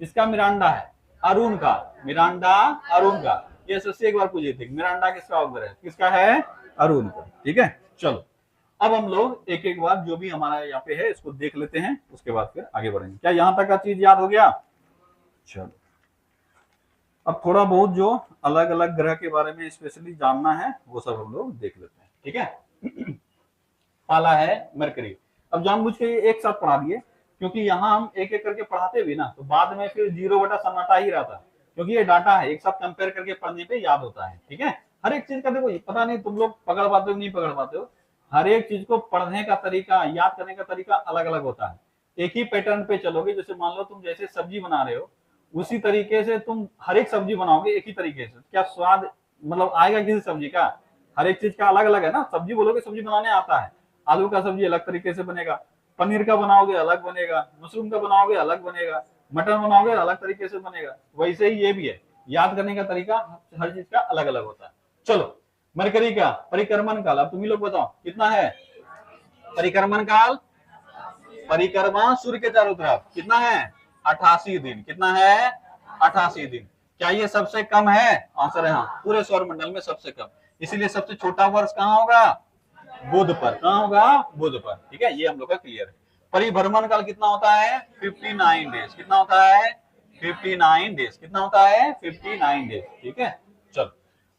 किसका मिरांडा है? अरुण का। मिरांडा अरुण का। ये सबसे एक बार पूछी थी, मिरांडा किसका उपग्रह है? किसका है? अरुण का, ठीक है। चलो अब हम लोग एक एक बार जो भी हमारा यहाँ पे है इसको देख लेते हैं, उसके बाद फिर आगे बढ़ेंगे। क्या यहाँ तक का चीज याद हो गया? चलो अब थोड़ा बहुत जो अलग अलग ग्रह के बारे में स्पेशली जानना है वो सब हम लोग देख लेते हैं, ठीक है। पहला है मरकरी। अब जानबूझ के एक साथ पढ़ा दिए, क्योंकि यहाँ हम एक एक करके पढ़ाते भी ना तो बाद में फिर 0 बटा सन्नाटा ही रहता है, क्योंकि ये डाटा है, एक साथ कंपेयर करके पढ़ने पे याद होता है, ठीक है। हर एक चीज का देखो, पता नहीं तुम लोग पकड़ पाते हो नहीं पकड़ पाते हो, हर एक चीज को पढ़ने का तरीका, याद करने का तरीका अलग अलग होता है। एक ही पैटर्न पे चलोगे, जैसे मान लो तुम जैसे सब्जी बना रहे हो उसी तरीके से तुम हर एक सब्जी बनाओगे एक ही तरीके से, क्या स्वाद मतलब आएगा किसी सब्जी का? हर एक चीज का अलग अलग है ना। सब्जी बोलोगे सब्जी बनाने आता है, आलू का सब्जी अलग तरीके से बनेगा, पनीर का बनाओगे अलग बनेगा, मशरूम का बनाओगे अलग बनेगा, मटन बनाओगे अलग तरीके से बनेगा। वैसे ही ये भी है, याद करने का तरीका हर चीज का अलग अलग होता है। चलो मरकरी का परिक्रमण काल, अब तुम ही लोग बताओ कितना है परिक्रमण काल? परिक्रमा सूर्य के चारों तरफ कितना है? 88 दिन। कितना है? 88 दिन। क्या ये सबसे कम है? आंसर है हाँ, पूरे सौर मंडल में सबसे कम। इसीलिए सबसे छोटा वर्ष कहाँ होगा? बुध पर। कहाँ होगा? बुध पर, ठीक है, ये हम लोग का क्लियर है। परिभ्रमण काल कितना होता है? 59 डेज। कितना होता है? 59 डेज। कितना होता है? 59 डेज, ठीक है। चलो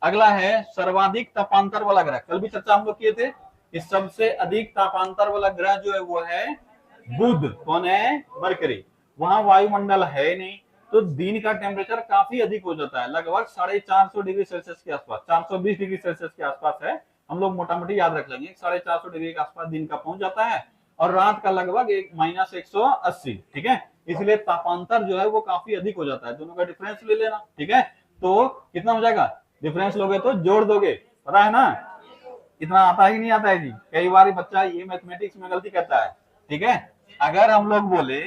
अगला है सर्वाधिक तापांतर वाला ग्रह। कल भी चर्चा हम लोग किए थे, इस सबसे अधिक तापांतर वाला ग्रह जो है वो है बुध। कौन है? मरकरी। वहां वायुमंडल है नहीं तो दिन का टेम्परेचर काफी अधिक हो जाता है, लगभग 450 डिग्री सेल्सियस के आसपास, 420 डिग्री सेल्सियस के आसपास है। हम लोग मोटा मोटी याद रख लेंगे 450 डिग्री के आसपास दिन का पहुंच जाता है, और रात का लगभग -180, ठीक है। इसलिए तापांतर जो है वो काफी अधिक हो जाता है। दोनों का डिफरेंस ले लेना, ठीक है। तो कितना हो जाएगा? डिफरेंस लोगे तो जोड़ दोगे, पता है ना। इतना आता है कि नहीं आता है जी? कई बार बच्चा ये मैथमेटिक्स में गलती करता है, ठीक है। अगर हम लोग बोले,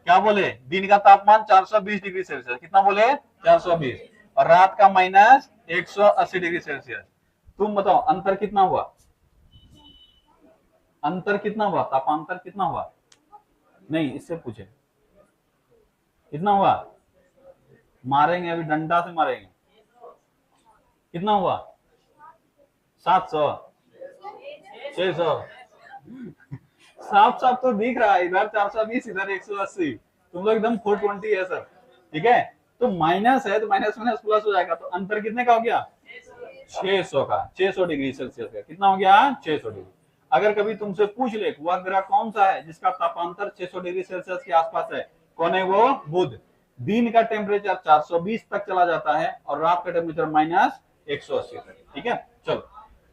क्या बोले, दिन का तापमान 420 डिग्री सेल्सियस, कितना बोले? 420, और रात का -180 डिग्री सेल्सियस, तुम बताओ अंतर कितना हुआ? अंतर कितना हुआ? तापांतर कितना हुआ? नहीं, इससे पूछे कितना हुआ? मारेंगे अभी, डंडा से मारेंगे। कितना हुआ? 700, 600। साफ साफ तो दिख रहा है, इधर 420 इधर 180, तुम लोग एकदम 420 है सर, ठीक है। तो माइनस है तो माइनस माइनस प्लस हो जाएगा, तो अंतर कितने का हो गया? 600 का, 600 डिग्री सेल्सियस का। कितना हो गया? 600 डिग्री। अगर कभी तुमसे पूछ ले वह ग्रह कौन सा है जिसका तापांतर 600 डिग्री सेल्सियस के आसपास है, कौन है वो? बुध। दिन का टेम्परेचर 420 तक चला जाता है और रात का टेम्परेचर -180 तक। ठीक है, चलो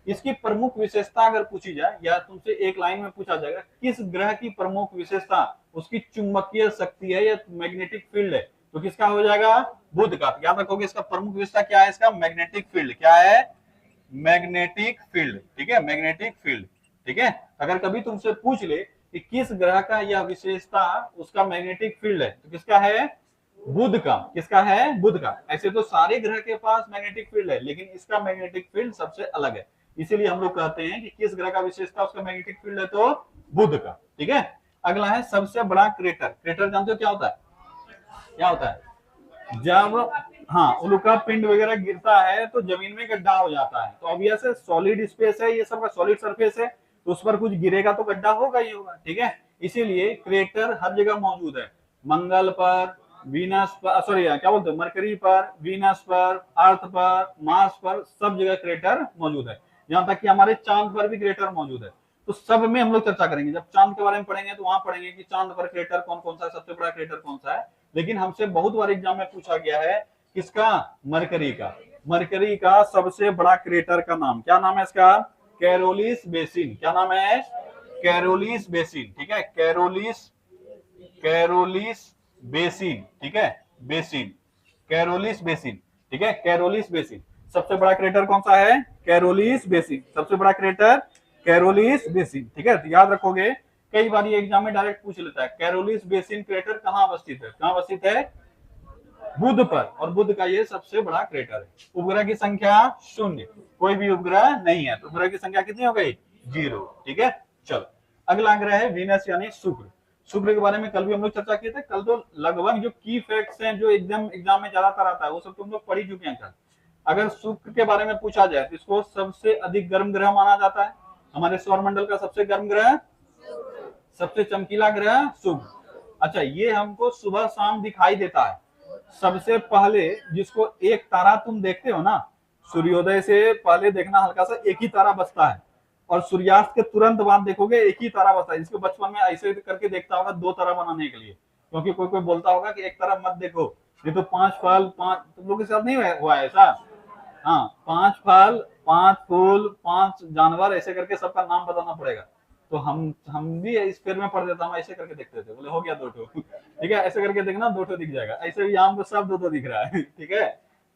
इसकी प्रमुख विशेषता अगर पूछी जाए या तुमसे एक लाइन में पूछा जाएगा किस ग्रह की प्रमुख विशेषता उसकी चुंबकीय शक्ति है या मैग्नेटिक फील्ड है, तो किसका हो जाएगा? बुध का। याद रखोगे इसका प्रमुख विशेषता क्या है? इसका मैग्नेटिक फील्ड। क्या है? Magnetic field. ठीक है, मैग्नेटिक फील्ड। ठीक है, अगर कभी तुमसे पूछ ले कि किस ग्रह का यह विशेषता उसका मैग्नेटिक फील्ड है, तो किसका है? बुध का। किसका है? बुध का। ऐसे तो सारे ग्रह के पास मैग्नेटिक फील्ड है, लेकिन इसका मैग्नेटिक फील्ड सबसे अलग है, इसीलिए हम लोग कहते हैं कि किस ग्रह का विशेषता उसका मैग्नेटिक फील्ड है, तो बुध का। ठीक है, अगला है सबसे बड़ा क्रेटर। क्रेटर जानते हो क्या होता है? क्या होता है? जब हाँ उल्का पिंड वगैरह गिरता है तो जमीन में गड्ढा हो जाता है, तो ऑब्वियस है सॉलिड स्पेस है, ये सब का सॉलिड सरफेस है, तो उस पर कुछ गिरेगा तो गड्ढा होगा ही होगा। ठीक है, इसीलिए क्रेटर हर जगह मौजूद है। मंगल पर, वीनस पर, सॉरी क्या बोलते हैं, मरकरी पर, वीनस पर, अर्थ पर, मार्स पर, सब जगह क्रेटर मौजूद है। यहाँ तक कि हमारे चांद पर भी क्रेटर मौजूद है। तो सब में हम लोग चर्चा करेंगे। जब चांद के बारे में पढ़ेंगे तो वहां पढ़ेंगे कि चांद पर क्रेटर कौन कौन सा है, सबसे बड़ा क्रेटर कौन सा है। लेकिन हमसे बहुत बार एग्जाम में पूछा गया है किसका? मरकरी का। मरकरी का सबसे बड़ा क्रेटर का नाम क्या नाम है इसका? कैरोलिस बेसिन। क्या नाम है? कैरोलिस बेसिन। ठीक है, कैरोलिस बेसिन। ठीक है, बेसिन, कैरोलिस बेसिन। ठीक है, कैरोलिस बेसिन। सबसे बड़ा क्रेटर कौन सा है? कैरोलिस बेसिन। सबसे बड़ा क्रेटर कैरोलिस बेसिन। ठीक है, तो याद रखोगे, कई बार ये एग्जाम में डायरेक्ट पूछ लेता है कैरोलिस बेसिन क्रेटर कहाँ अवस्थित है? कहाँ अवस्थित है? बुध पर, और बुध का ये सबसे बड़ा क्रेटर है। उपग्रह की संख्या 0, कोई भी उपग्रह नहीं है, तो उपग्रह की संख्या कितनी हो गई? 0। ठीक है, चलो अगला ग्रह है वीनस यानी शुक्र। शुक्र के बारे में कल भी हम लोग चर्चा किए थे। कल तो लगभग जो की फैक्ट्स हैं जो एकदम एग्जाम में ज्यादातर आता है वो सब तुम लोग पढ़ ही चुके हैं कल। अगर शुक्र के बारे में पूछा जाए तो इसको सबसे अधिक गर्म ग्रह माना जाता है। हमारे सौरमंडल का सबसे गर्म ग्रह, सबसे चमकीला ग्रह शुक्र। अच्छा, ये हमको सुबह शाम दिखाई देता है। सबसे पहले जिसको एक तारा तुम देखते हो ना, सूर्योदय से पहले देखना हल्का सा एक ही तारा बचता है, और सूर्यास्त के तुरंत बाद देखोगे एक ही तारा बचता है। जिसको बचपन में ऐसे करके देखता होगा 2 तारा बनाने के लिए, क्योंकि कोई कोई बोलता होगा कि एक तारा मत देखो, ये तो 5 फल 5, तुम लोग के साथ नहीं हुआ है ऐसा? हाँ, 5 फल 5 फूल 5 जानवर, ऐसे करके सबका नाम बताना पड़ेगा। तो हम भी इस पेड़ में पढ़ देता हूँ, ऐसे करके देखते थे, बोले हो गया 2 ठो। ठीक है, ऐसे करके देखना 2 ठो दिख जाएगा। ऐसे भी आम को सब 2 दिख रहा है। ठीक है,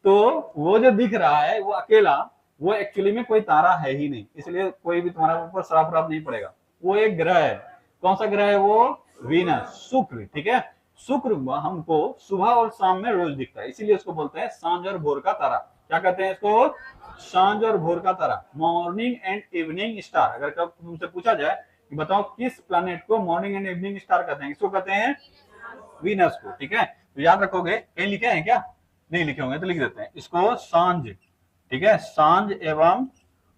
तो वो जो दिख रहा है वो अकेला, वो एक्चुअली में कोई तारा है ही नहीं, इसलिए कोई भी तुम्हारा ऊपर श्राप नहीं पड़ेगा। वो एक ग्रह है। कौन सा ग्रह है वो? वीनस, शुक्र। ठीक है, शुक्र हमको सुबह और शाम में रोज दिखता है, इसीलिए उसको बोलते हैं सांझ और भोर का तारा। क्या कहते हैं इसको? सांझ और भोर का तारा, मॉर्निंग एंड इवनिंग स्टार। अगर कब तुमसे पूछा जाए कि बताओ किस प्लैनेट को मॉर्निंग एंड इवनिंग स्टार कहते हैं, इसको कहते हैं वीनस को। ठीक है, तो याद रखोगे। कहीं लिखे हैं क्या? नहीं लिखे होंगे तो लिख देते हैं इसको सांझ। ठीक है, सांझ एवं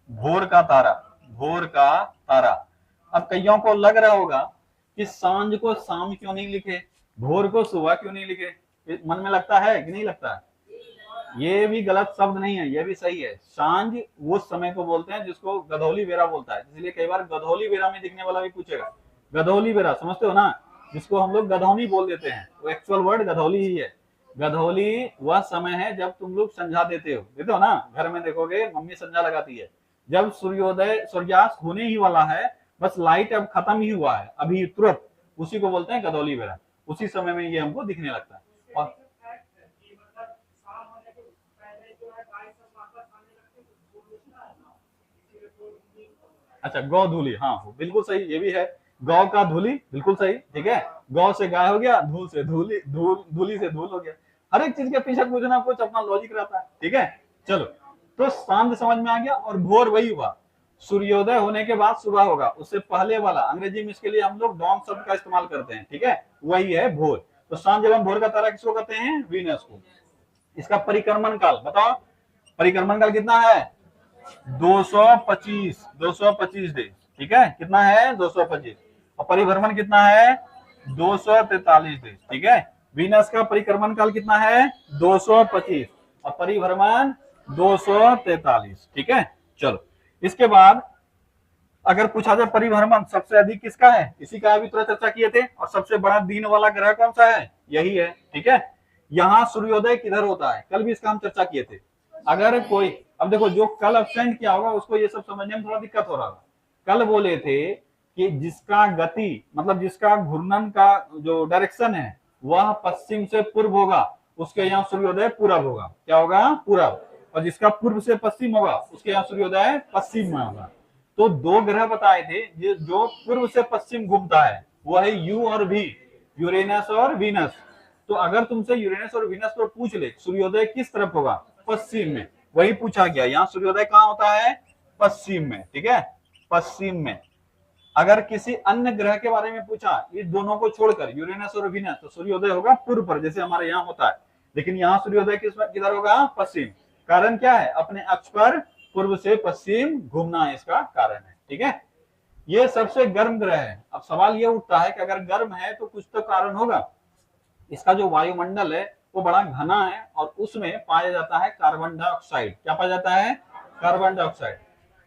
भोर का तारा, भोर का तारा। अब कईयों को लग रहा होगा कि सांझ को शाम क्यों नहीं लिखे, भोर को सुबह क्यों नहीं लिखे? मन में लगता है कि नहीं लगता है? ये भी गलत शब्द नहीं है, ये भी सही है। सांझ वो समय को बोलते हैं जिसको गधौली बेरा बोलता है, इसलिए कई बार गधौली बेरा में दिखने वाला भी पूछेगा। गधौली बेरा समझते हो ना, जिसको हम लोग गधौनी बोल देते हैं, वो एक्चुअल वर्ड गधौली ही है। गधौली वह समय है जब तुम लोग संझा देते हो ना, घर में देखोगे मम्मी संझा लगाती है, जब सूर्योदय सूर्यास्त होने ही वाला है, बस लाइट अब खत्म ही हुआ है अभी तुरंत, उसी को बोलते हैं गधौली बेरा। उसी समय में ये हमको दिखने लगता है। और अच्छा, गौ धूली, हाँ बिल्कुल सही, ये भी है। गौ का धूली, बिल्कुल सही। ठीक है, गौ से गाय हो गया, धूल से धूली, धूली से धूल हो गया। हर एक चीज के पीछे कुछ ना कुछ अपना लॉजिक रहता है। ठीक है, चलो तो सांझ समझ में आ गया, और भोर वही हुआ, सूर्योदय होने के बाद सुबह होगा, उससे पहले वाला। अंग्रेजी में इसके लिए हम लोग डॉन शब्द का इस्तेमाल करते हैं। ठीक है, वही है भोर। तो सांझ एवं भोर का तारा किसको कहते हैं? वीनस को। इसका परिक्रमण काल बताओ, परिक्रमण काल कितना है? 225 डेज। ठीक है, कितना है? 225। और परिभ्रमण कितना है? 243 डेज। ठीक है, वीनस का परिक्रमण काल कितना है? 225, और परिभ्रमण 243। ठीक है, चलो इसके बाद अगर पूछा जाए परिभ्रमण सबसे अधिक किसका है, इसी का अभी थोड़ा चर्चा किए थे। और सबसे बड़ा दिन वाला ग्रह कौन सा है? यही है। ठीक है, यहाँ सूर्योदय किधर होता है, कल भी इसका हम चर्चा किए थे। अगर कोई, अब देखो जो कल अब्सेंट किया होगा उसको ये सब समझने में थोड़ा दिक्कत हो रहा है। कल बोले थे कि जिसका गति मतलब जिसका घूर्णन का जो डायरेक्शन है वह पश्चिम से पूर्व होगा, उसके यहाँ सूर्योदय पूरब होगा। क्या होगा? पूरब। और जिसका पूर्व से पश्चिम होगा उसके यहाँ सूर्योदय पश्चिम में होगा। तो दो ग्रह बताए थे जो पूर्व से पश्चिम घूमता है, वो है यू और वी, यूरेनस और वीनस। तो अगर तुमसे यूरेनस और वीनस पर पूछ ले सूर्योदय किस तरफ होगा, पश्चिम में, वही पूछा गया। यहाँ सूर्योदय कहाँ होता है? पश्चिम में। ठीक है, पश्चिम में। अगर किसी अन्य ग्रह के बारे में पूछा, इस दोनों को छोड़कर, यूरेनस और वीनस, तो सूर्योदय होगा पूर्व पर, जैसे हमारे यहाँ होता है। लेकिन यहाँ सूर्योदय किधर होगा? पश्चिम। कारण क्या है? अपने अक्ष पर पूर्व से पश्चिम घूमना है, इसका कारण है। ठीक है, ये सबसे गर्म ग्रह है। अब सवाल ये उठता है कि अगर गर्म है तो कुछ तो कारण होगा। इसका जो वायुमंडल है वो बड़ा घना है और उसमें पाया जाता है कार्बन डाइऑक्साइड। क्या पाया जाता है? Carbon dioxide.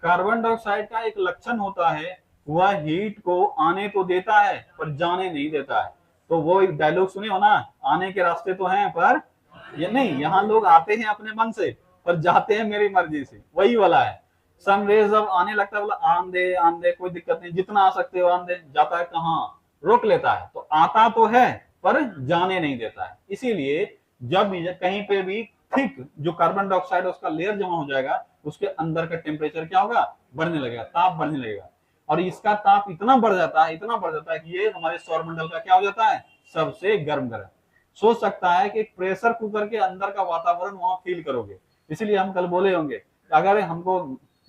कार्बन डाइऑक्साइड का एक लक्षण होता है, वह हीट को आने तो देता है पर जाने नहीं देता है। तो वो एक डायलॉग सुने हो ना, आने के रास्ते तो हैं पर ये नहीं, यहाँ लोग आते हैं अपने मन से पर जाते हैं मेरी मर्जी से, वही वाला है। सनरेज जब आने लगता है बोला आन दे कोई दिक्कत नहीं, जितना आ सकते हो आन दे, जाता है कहाँ? रोक लेता है। तो आता तो है पर जाने नहीं देता है। इसीलिए जब कहीं पे भी थिक जो कार्बन डाइऑक्साइड उसका लेयर जमा हो जाएगा, उसके अंदर का टेम्परेचर क्या होगा? बढ़ने लगेगा, ताप बढ़ने लगेगा। और इसका ताप इतना बढ़ जाता है, इतना बढ़ जाता है कि ये हमारे सौरमंडल का क्या हो जाता है? सबसे गर्म ग्रह। सोच सकता है कि प्रेशर कुकर के अंदर का वातावरण वहां फील करोगे। इसलिए हम कल बोले होंगे अगर हमको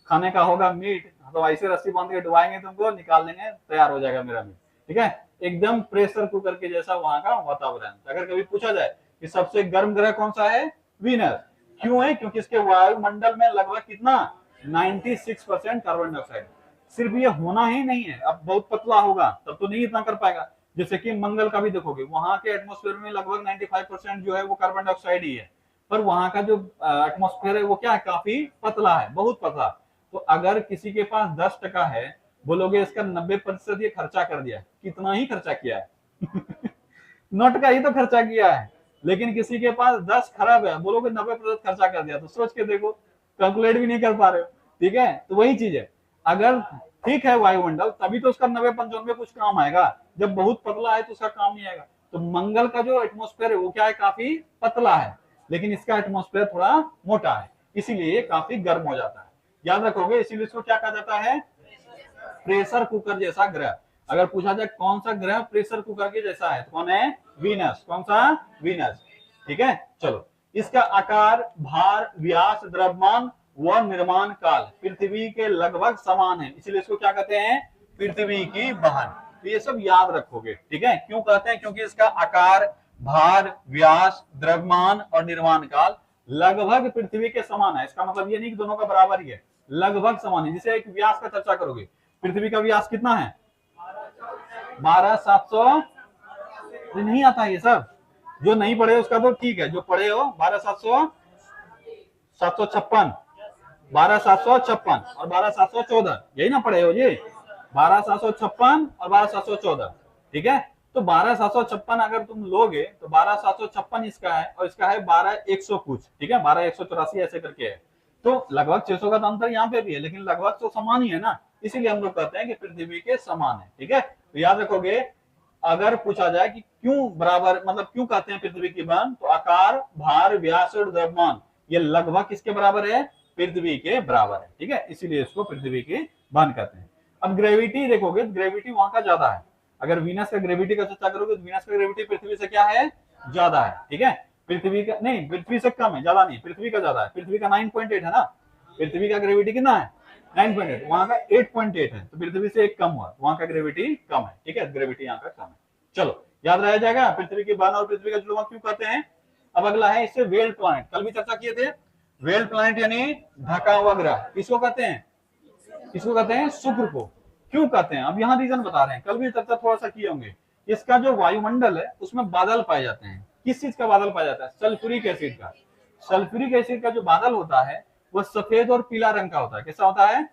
खाने का होगा मीट तो ऐसे रस्सी बांध के डुबाएंगे, तुमको निकाल देंगे, तैयार हो जाएगा मेरा मीट। ठीक है, एकदम प्रेशर कुकर के जैसा वहां का वातावरण। अगर कभी पूछा जाए कि सबसे गर्म ग्रह कौन सा है, वीनस। क्यों है? क्योंकि इसके वायुमंडल में लगभग कितना, 96% कार्बन डाइऑक्साइड। सिर्फ ये होना ही नहीं है, अब बहुत पतला होगा तब तो नहीं इतना कर पाएगा। जैसे कि मंगल का भी देखोगे, वहां के एटमॉस्फेयर में लगभग 95% जो है वो कार्बन डाइऑक्साइड ही है, पर वहां का जो एटमॉस्फेयर है वो क्या है, काफी पतला है, बहुत पतला। तो अगर किसी के पास 10% है, बोलोगे इसका 90% ये खर्चा कर दिया। कितना ही खर्चा किया है नोट का ही तो खर्चा किया है। लेकिन किसी के पास 10 खराब है, बोलोगे 90% खर्चा कर दिया। तो सोच के देखो, कैलकुलेट भी नहीं कर पा रहे हो। ठीक है, तो वही चीज है, अगर ठीक है वायुमंडल तभी तो उसका 90-95 कुछ काम आएगा, जब बहुत पतला है तो उसका काम नहीं आएगा। तो मंगल का जो एटमॉस्फेयर है वो क्या है, काफी पतला है, लेकिन इसका एटमॉस्फेयर थोड़ा मोटा है, इसीलिए काफी गर्म हो जाता है। याद रखोगे, इसीलिए इसको क्या कहा जाता है, प्रेशर कुकर जैसा ग्रह। अगर पूछा जाए कौन सा ग्रह प्रेशर कुकर के जैसा है, तो कौन है, वीनस। कौन सा, वीनस। ठीक है, चलो। इसका आकार, भार, व्यास, द्रव्यमान व निर्माण काल पृथ्वी के लगभग समान है, इसलिए इसको क्या कहते हैं, पृथ्वी की बहन। तो ये सब याद रखोगे। ठीक है, क्यों कहते हैं, क्योंकि इसका आकार, भार, व्यास, द्रव्यमान और निर्माण काल लगभग पृथ्वी के समान है। इसका मतलब ये नहीं कि दोनों का बराबर ही है, लगभग समान है। जैसे एक व्यास का चर्चा करोगे, पृथ्वी का व्यास कितना है, 12,700 नहीं आता है ये सब। जो नहीं पढ़े उसका तो ठीक है, जो पढ़े हो 12,700, 756, 12,756 और 12,714, यही ना पढ़े हो जी, 12,756 और 12,714। ठीक है, तो 12,756 अगर तुम लोगे तो 12,756 इसका है और इसका है 12,100 कुछ। ठीक है, 12,184 ऐसे करके है। तो लगभग 600 का अंतर यहाँ पे भी है, लेकिन लगभग तो समान ही है ना, इसीलिए हम लोग कहते हैं कि पृथ्वी के समान है। ठीक है, तो याद रखोगे, अगर पूछा जाए कि क्यों बराबर, मतलब क्यों कहते हैं पृथ्वी की बहन, तो आकार, भार, व्यास और द्रव्यमान ये लगभग किसके बराबर है, पृथ्वी के बराबर है। ठीक है, इसीलिए इसको पृथ्वी की बहन कहते हैं। अब ग्रेविटी देखोगे, ग्रेविटी वहां का ज्यादा है। अगर वीनस का ग्रेविटी का चर्चा करोगे तो वीनस का ग्रेविटी पृथ्वी से क्या है, ज्यादा है। ठीक है, पृथ्वी का नहीं, पृथ्वी से कम है, ज्यादा नहीं, पृथ्वी का ज्यादा है। पृथ्वी का 9.8 है ना, पृथ्वी का ग्रेविटी कितना है, 9.8, वहां का 8.8 है, तो पृथ्वी से एक कम हुआ, वहां का ग्रेविटी कम है। ठीक है, ग्रेविटी यहाँ का कम है। चलो, याद रह जाएगा पृथ्वी की बहन और पृथ्वी का जुड़वा क्यों कहते हैं। अब अगला है इससे वेल्ड प्लैनेट, कल भी चर्चा किए थे। वेल्ड प्लैनेट यानी ढका हुआ ग्रह, किसको कहते हैं, किसको कहते हैं, शुक्र को। क्यों कहते हैं, अब यहाँ रीजन बता रहे हैं, कल भी चर्चा थोड़ा सा किए होंगे। इसका जो वायुमंडल है उसमें बादल पाए जाते हैं। किस चीज का बादल पाया जाता है, सल्फ्यूरिक एसिड का। सल्फ्यूरिक एसिड का जो बादल होता है वो सफेद और पीला रंग का होता है। कैसा होता है,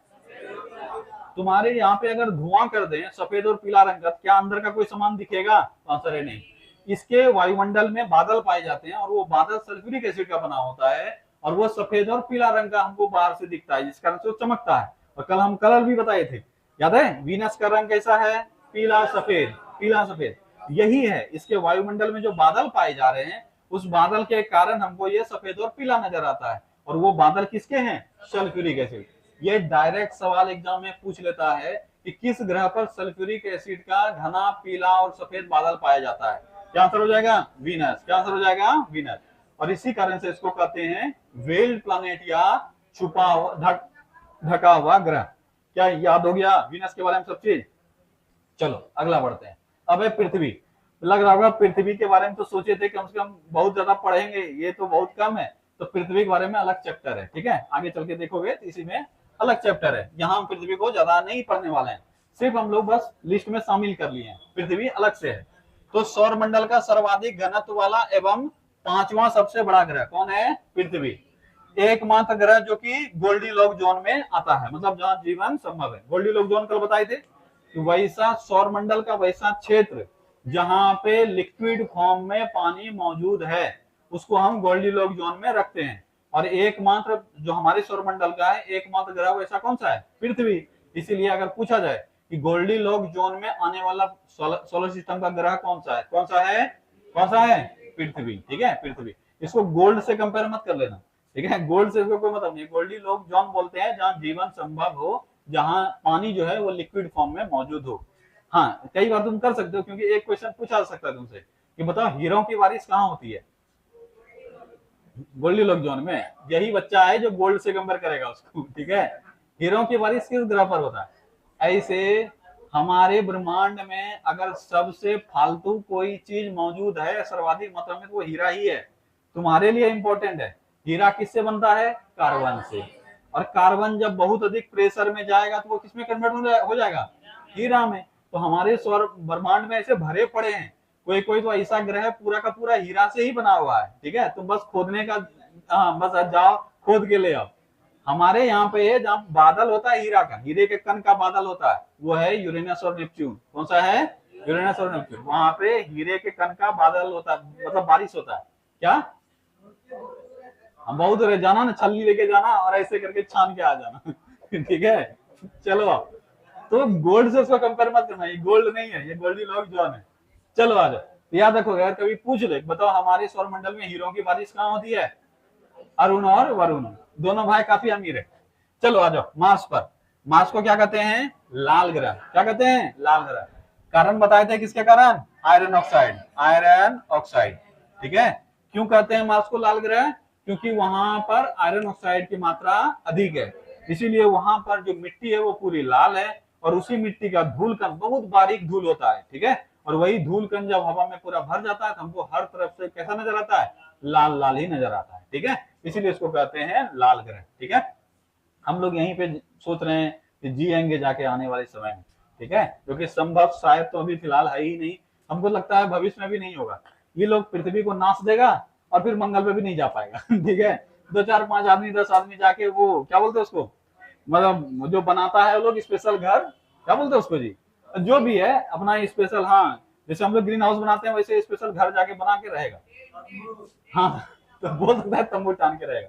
तुम्हारे यहाँ पे अगर धुआं कर दें सफेद और पीला रंग का, क्या अंदर का कोई सामान दिखेगा, तो आंसर है नहीं। इसके वायुमंडल में बादल पाए जाते हैं और वो बादल सल्फ्यूरिक एसिड का बना होता है और वो सफेद और पीला रंग का हमको बाहर से दिखता है, जिस कारण से वो चमकता है। और कल हम कलर भी बताए थे, याद है? वीनस का रंग कैसा है? पीला सफेद, पीला सफेद। यही है, इसके वायुमंडल में जो बादल पाए जा रहे हैं उस बादल के कारण हमको ये सफेद और पीला नजर आता है। और वो बादल किसके हैं? Sulphuric acid. ये डायरेक्ट सवाल एग्जाम में पूछ लेता है कि किस ग्रह पर सल्फ्यूरिक एसिड का घना पीला और सफेद बादल पाया जाता है। क्या आंसर हो जाएगा? वीनस। क्या आंसर हो जाएगा? वीनस। और इसी कारण से इसको कहते हैं वेल्ड प्लैनेट या छुपा हुआ, ढका हुआ ग्रह। क्या याद हो गया वीनस के बारे में सब चीज? चलो अगला बढ़ते हैं। अब है पृथ्वी। लग रहा होगा पृथ्वी के बारे में तो सोचे थे कम से कम बहुत ज्यादा पढ़ेंगे, ये तो बहुत कम है। तो पृथ्वी के बारे में अलग चैप्टर है, ठीक है? आगे चल के देखोगे तो इसी में अलग चैप्टर है। यहाँ हम पृथ्वी को ज्यादा नहीं पढ़ने वाले हैं, सिर्फ हम लोग बस लिस्ट में शामिल कर लिए हैं, पृथ्वी अलग से है। तो सौर मंडल का सर्वाधिक घनत्व वाला एवं पांचवा सबसे बड़ा ग्रह कौन है? पृथ्वी। एकमात्र ग्रह जो कि गोल्डीलॉक जोन में आता है, मतलब जहाँ जीवन संभव है। गोल्डीलॉक जोन कल बताए थे, वैसा सौर मंडल का वैसा क्षेत्र जहां पे लिक्विड फॉर्म में पानी मौजूद है उसको हम गोल्डीलॉक जोन में रखते हैं। और एकमात्र जो हमारे सौर मंडल का है एकमात्र ग्रह वैसा कौन सा है? पृथ्वी। इसीलिए अगर पूछा जाए कि गोल्डीलॉक जोन में आने वाला सोलर सिस्टम का ग्रह कौन सा है, कौन सा है? कौन सा है? पृथ्वी। ठीक है, पृथ्वी। इसको गोल्ड से कंपेयर मत कर लेना, ठीक है? गोल्ड से इसको कोई मतलब नहीं। गोल्डीलॉक जोन बोलते हैं जहां जीवन संभव हो, जहां पानी जो है वो लिक्विड फॉर्म में मौजूद हो। हाँ, कई बार तुम कर सकते हो, क्योंकि एक क्वेश्चन पूछा जा सकता है तुमसे कि बताओ हीरो की बारिश कहाँ होती है? गोल्डीलॉक जोन में। यही बच्चा है जो गोल्ड से कंपेयर करेगा उसको, ठीक है? हीरो की बारिश किस ग्रह पर होता है? ऐसे हमारे ब्रह्मांड में अगर सबसे फालतू कोई चीज मौजूद है सर्वाधिक मात्रा में तो वो हीरा ही है। तुम्हारे लिए इंपॉर्टेंट है, हीरा किससे बनता है? कार्बन से। और कार्बन जब बहुत अधिक प्रेशर में जाएगा तो वो किसमें कन्वर्ट हो जाएगा? हीरा में। तो हमारे सौर ब्रह्मांड में ऐसे भरे पड़े हैं, कोई कोई तो ऐसा ग्रह पूरा का पूरा हीरा से ही बना हुआ है, ठीक है? तुम बस खोदने का, हाँ बस जाओ खोद के ले आओ। हमारे यहाँ पे है जहाँ बादल होता है हीरा का, हीरे के कण का बादल होता है, वो है यूरेनस और नेपच्यून। कौन सा है? यूरेनस और नेपच्यून। वहां पे हीरे के कण का बादल होता है, मतलब बारिश होता है। क्या? हम बहुत दूर जाना ना, छलनी लेके जाना और ऐसे करके छान के आ जाना ठीक है? चलो, तो गोल्ड से उसको कंपेयर मत करना, ये गोल्ड नहीं है, ये गोल्डीलॉक जोन है। चलो आ जाओ। तो याद रखो, अगर कभी पूछ ले बताओ हमारे सौर मंडल में हीरो की बारिश कहाँ होती है? अरुण और वरुण, दोनों भाई काफी अमीर है। चलो आ जाओ मार्स पर। मार्स को क्या कहते हैं? लाल ग्रह। क्या कहते हैं? लाल ग्रह। कारण बताए थे किसके कारण? Iron oxide, iron oxide. ठीक है? क्यों कहते हैं मार्स को लाल ग्रह? क्योंकि वहां पर आयरन ऑक्साइड की मात्रा अधिक है, इसीलिए वहां पर जो मिट्टी है वो पूरी लाल है। और उसी मिट्टी का धूल कण, बहुत बारीक धूल होता है, ठीक है? और वही धूल कण जब हवा में पूरा भर जाता है तो हमको हर तरफ से कैसा नजर आता है? लाल लाल ही नजर आता है, ठीक है? इसीलिए इसको कहते हैं लाल ग्रह। ठीक है? हम लोग यहीं पे सोच रहे हैं कि जिएंगे जाके आने वाले समय में, ठीक है? क्योंकि संभव शायद तो अभी फिलहाल है ही नहीं, हमको लगता है भविष्य में भी नहीं होगा। ये लोग पृथ्वी को नाश देगा और फिर मंगल पे भी नहीं जा पाएगा ठीक है? 2 4 5 आदमी 10 आदमी जाके वो क्या बोलते हैं उसको, मतलब जो बनाता है वो लोग स्पेशल घर, क्या बोलते हैं उसको जी, जो भी है अपना स्पेशल, हाँ जैसे हम लोग ग्रीन हाउस बनाते हैं वैसे स्पेशल घर जाके बना के रहेगा। हाँ, तो बोल सकता है तंबू टान के रहेगा।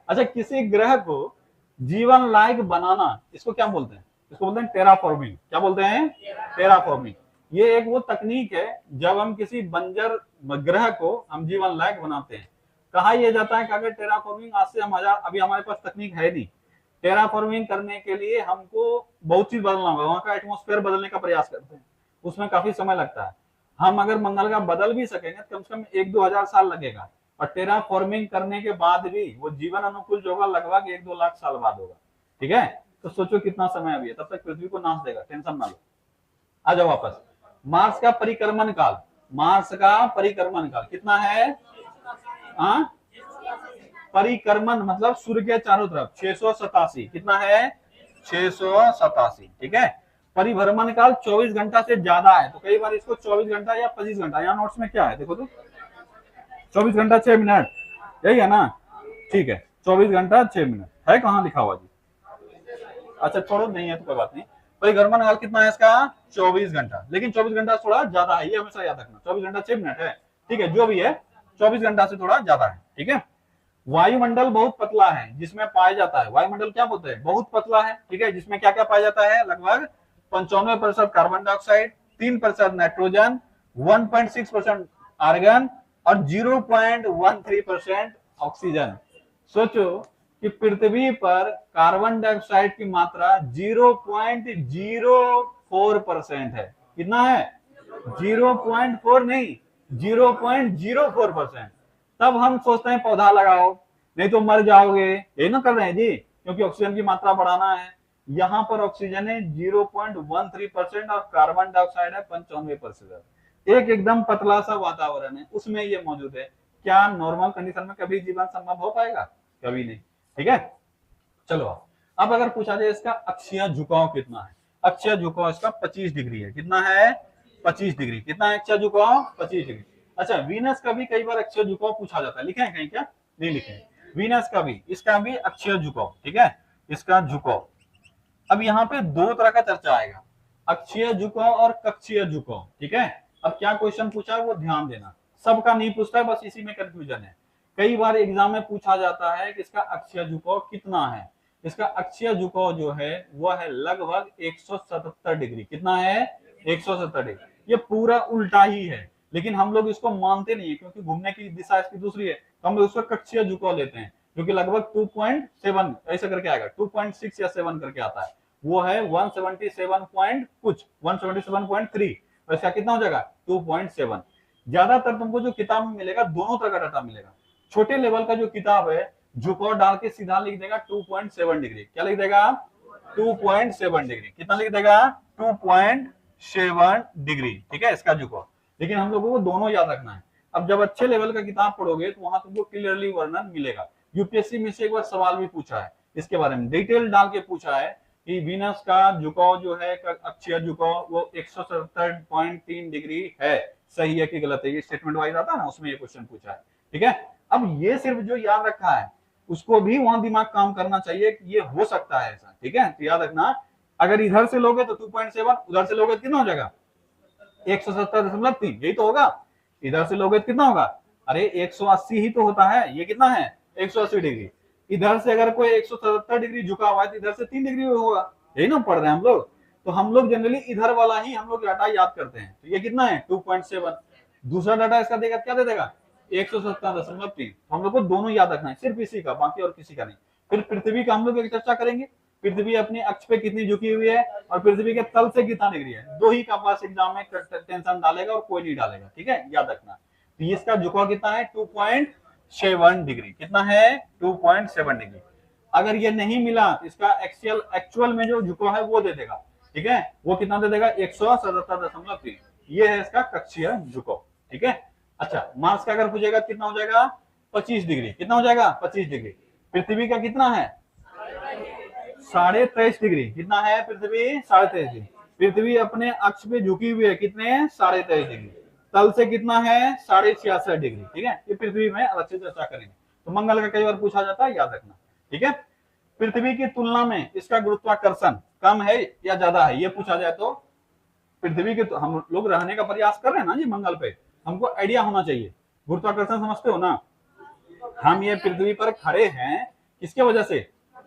अच्छा, किसी ग्रह को जीवन लायक बनाना, इसको क्या बोलते हैं? इसको बोलते हैं टेराफॉर्मिंग। क्या बोलते हैं? टेराफॉर्मिंग। ये एक वो तकनीक है जब हम किसी बंजर ग्रह को हम जीवन लायक बनाते हैं। कहा यह जाता है कि अगर टेराफॉर्मिंग आज से अभी हमारे पास तकनीक है नहीं, टेराफॉर्मिंग करने के लिए हमको बहुत चीज बदलना होगा, वहां का एटमॉस्फेयर बदलने का प्रयास करते हैं, उसमें काफी समय लगता है। हम अगर मंगल का बदल भी सकेंगे तो कम से कम 1-2 हजार साल लगेगा। और टेराफॉर्मिंग करने के बाद भी वो जीवन अनुकूल जो होगा लगभग 1-2 लाख साल बाद होगा, ठीक है? तो सोचो कितना समय अभी है, तब तक पृथ्वी को नाश देगा, टेंशन ना लो। आ जाओ वापस। मार्स का परिक्रमण काल, मार्स का परिक्रमण काल कितना है? हाँ, परिक्रमण मतलब सूर्य के चारों तरफ 687। कितना है? 687, ठीक है? परिभ्रमण काल 24 घंटा से ज्यादा है, तो कई बार इसको 24 घंटा या 25 घंटा, यहाँ नोट्स में क्या है देखो तो, 24 घंटा 6 मिनट, यही है ना? ठीक है, 24 घंटा 6 मिनट है, कहाँ लिखा हुआ जी? अच्छा छोड़ो, नहीं है तो कोई बात नहीं। तो घर्षण काल कितना है इसका 24 घंटा, लेकिन 24 घंटा थोड़ा ज्यादा है, ये हमेशा याद रखना, 24 घंटा 6 मिनट है, ठीक है, जो भी है 24 घंटा से थोड़ा ज्यादा है, ठीक है। वायुमंडल बहुत पतला है जिसमें पाया जाता है, वायुमंडल क्या बोलते हैं, बहुत पतला है, ठीक है, जिसमें क्या क्या पाया जाता है, लगभग 95% कार्बन डाइऑक्साइड, 3% नाइट्रोजन, 1.6% आर्गन और 0.13% ऑक्सीजन। सोचो कि पृथ्वी पर कार्बन डाइऑक्साइड की मात्रा 0.04% है, कितना है 0.4 नहीं 0.04%। तब हम सोचते हैं पौधा लगाओ नहीं तो मर जाओगे, यही ना कर रहे हैं जी, क्योंकि ऑक्सीजन की मात्रा बढ़ाना है। यहाँ पर ऑक्सीजन है 0.13% और कार्बन डाइऑक्साइड है 95%। एक एकदम पतला सा वातावरण है उसमें ये मौजूद है। क्या नॉर्मल कंडीशन में कभी जीवन संभव हो पाएगा, कभी नहीं, ठीक है। चलो अब अगर पूछा जाए इसका अक्षीय झुकाव कितना है, अक्षीय झुकाव इसका 25 डिग्री है, कितना है 25 डिग्री, कितना है अक्षीय झुकाव 25 डिग्री। अच्छा वीनस का भी कई बार अक्षीय झुकाव पूछा जाता है, लिखे हैं कहीं क्या, नहीं लिखे हैं, वीनस का भी, इसका भी अक्षीय झुकाव, ठीक है, इसका झुकाव। अब यहाँ पे दो तरह का चर्चा आएगा, अक्षीय झुकाव और कक्षीय झुकाव, ठीक है। अब क्या क्वेश्चन पूछा है वो ध्यान देना, सबका नहीं पूछता है, बस इसी में कंफ्यूजन है। कई बार एग्जाम में पूछा जाता है कि इसका अक्षीय झुकाव कितना है, इसका अक्षीय झुकाव जो है वो है लगभग 177 डिग्री, कितना है 177 डिग्री। ये पूरा उल्टा ही है, लेकिन हम लोग इसको मानते नहीं है क्योंकि घूमने की दिशा इसकी दूसरी है, तो हम लोग उसका कक्षीय झुकाव लेते हैं जो कि लगभग 2.7 ऐसा करके आएगा, 2.6 या 7 करके आता है, वो है 177 पॉइंट कुछ 177.3, और इसका कितना हो जाएगा 2.7। ज्यादातर तुमको जो किताब में मिलेगा दोनों तरह का डाटा मिलेगा। छोटे लेवल का जो किताब है झुकाव डाल के सीधा लिख देगा 2.7 डिग्री, क्या लिख देगा 2.7 डिग्री, कितना लिख देगा 2.7 डिग्री, ठीक है इसका झुकाव। लेकिन हम लोगों को दोनों याद रखना है। अब जब अच्छे लेवल का किताब पढ़ोगे तो वहां तुमको क्लियरली वर्णन मिलेगा। यूपीएससी में से एक बार सवाल भी पूछा है इसके बारे में, डिटेल डाल के पूछा है कि वीनस का झुकाव जो है अक्षीय झुकाव वो 177.3 डिग्री है, सही है कि गलत है, ये स्टेटमेंट वाइज आता है ना, उसमें ये क्वेश्चन पूछा है, ठीक है। अब ये सिर्फ जो याद रखा है उसको भी वहां दिमाग काम करना चाहिए कि ये हो सकता है ऐसा, ठीक है। तो याद रखना अगर इधर से लोगे तो 2.7, उधर से लोगे तो कितना हो जाएगा 177.3, यही तो होगा। इधर से लोगे तो कितना होगा, अरे 180 ही तो होता है, ये कितना है 180 डिग्री। इधर से अगर कोई 177 डिग्री झुका हुआ है तो इधर से 3 डिग्री होगा, यही ना पढ़ रहे हैं हम लोग। तो हम लोग जनरली इधर वाला ही हम लोग डाटा याद करते हैं। तो ये कितना है 2.7, दूसरा डाटा इसका देगा क्या दे देगा 177.3। हम लोग को दोनों याद रखना है, सिर्फ इसी का, बाकी और किसी का नहीं। फिर पृथ्वी का हम लोग एक चर्चा करेंगे, पृथ्वी अपने अक्ष पे कितनी झुकी हुई है और पृथ्वी के तल से कितना डिग्री है, दो ही का पास एग्जाम में टेंशन डालेगा और कोई नहीं डालेगा, ठीक है, याद रखना। तो इसका झुकाव कितना है 2.7 डिग्री, कितना है 2.7 डिग्री। अगर ये नहीं मिला तो इसका एक्चुअल में जो झुकाव है वो दे देगा, ठीक है, वो कितना दे देगा 177.3, ये है इसका कक्षीय झुकाव, ठीक है। अच्छा मार्स का अगर पूछेगा कितना हो जाएगा 25 डिग्री, कितना हो जाएगा 25 डिग्री। पृथ्वी का कितना है 23.5 डिग्री, कितना है पृथ्वी 23.5 डिग्री। पृथ्वी अपने अक्ष पे झुकी हुई है, कितने 23.5 डिग्री, तल से कितना है 66.5 डिग्री, ठीक है। ये पृथ्वी में अलग से चर्चा करेंगे। तो मंगल का कई बार पूछा जाता है, याद रखना, ठीक है। पृथ्वी की तुलना में इसका गुरुत्वाकर्षण कम है या ज्यादा है, ये पूछा जाए तो पृथ्वी के, तो हम लोग रहने का प्रयास कर रहे हैं ना जी मंगल पे, हमको आइडिया होना चाहिए। गुरुत्वाकर्षण समझते हो ना, हम ये पृथ्वी पर खड़े हैं किसके वजह से,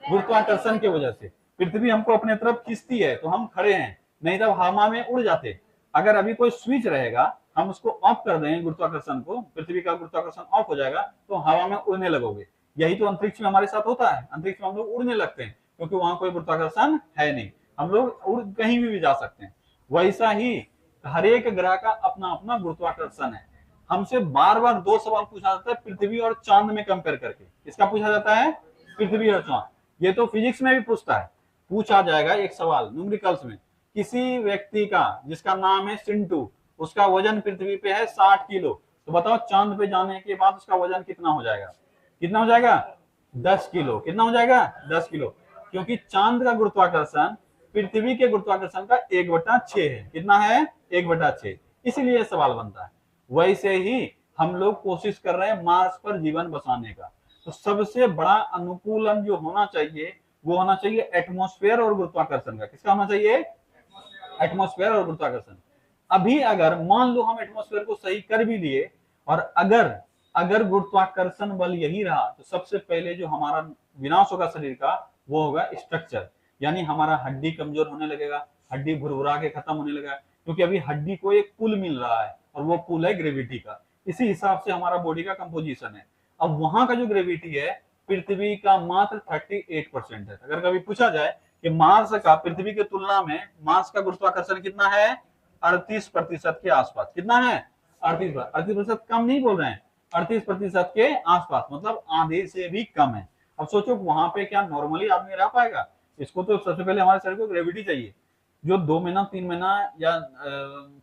गुरुत्वाकर्षण की वजह से। पृथ्वी हमको अपने तरफ खींचती है तो हम खड़े हैं, नहीं तो हवा में उड़ जाते। अगर अभी कोई स्विच रहेगा हम उसको ऑफ कर देंगे गुरुत्वाकर्षण को, पृथ्वी का गुरुत्वाकर्षण ऑफ हो जाएगा तो हवा में उड़ने लगोगे। यही तो अंतरिक्ष में हमारे साथ होता है, अंतरिक्ष में हम लोग उड़ने लगते हैं क्योंकि वहां कोई गुरुत्वाकर्षण है नहीं, हम लोग उड़ कहीं भी जा सकते हैं। वैसा ही हर एक ग्रह का अपना अपना गुरुत्वाकर्षण है। हमसे बार बार दो सवाल पूछा जाता है पृथ्वी और चांद में कंपेयर करके, इसका पूछा जाता है पृथ्वी और चांद। ये तो फिजिक्स में भी पूछता है, पूछा जाएगा एक सवाल न्यूमेरिकल्स में, किसी व्यक्ति का जिसका नाम है सिंटू, उसका वजन पृथ्वी पे है 60 किलो, तो बताओ चांद पे जाने के बाद उसका वजन कितना हो जाएगा, कितना हो जाएगा 10 किलो, कितना हो जाएगा 10 किलो, क्योंकि चांद का गुरुत्वाकर्षण पृथ्वी के गुरुत्वाकर्षण का 1/6 है, कितना है 1/6, इसीलिए सवाल बनता है। वैसे ही हम लोग कोशिश कर रहे हैं मार्स पर जीवन बसाने का, तो सबसे बड़ा अनुकूलन जो होना चाहिए वो होना चाहिए एटमॉस्फेयर और गुरुत्वाकर्षण का। किसका होना चाहिए एटमॉस्फेयर और गुरुत्वाकर्षण। अभी अगर मान लो हम एटमॉस्फेयर को सही कर भी लिए और अगर अगर गुरुत्वाकर्षण बल यही रहा तो सबसे पहले जो हमारा विनाश होगा शरीर का वो होगा स्ट्रक्चर, यानी हमारा हड्डी कमजोर होने लगेगा, हड्डी भुरभुरा के खत्म होने लगेगा, क्योंकि अभी हड्डी को एक पुल मिल रहा है और वो पुल है ग्रेविटी का। इसी हिसाब से हमारा बॉडी का कंपोजिशन है। अब वहां का जो ग्रेविटी है पृथ्वी का मात्र 38% है। अगर कभी पूछा जाए कि मार्स का पृथ्वी की तुलना में मार्स का गुरुत्वाकर्षण कितना है, 38% के आसपास। कितना है? 38%। कम नहीं बोल रहे हैं, 38% के आसपास, मतलब आधे से भी कम है। अब सोचो वहां पे क्या नॉर्मली आदमी रह पाएगा? इसको तो सबसे पहले हमारे शरीर को ग्रेविटी चाहिए। जो 2 महीना 3 महीना या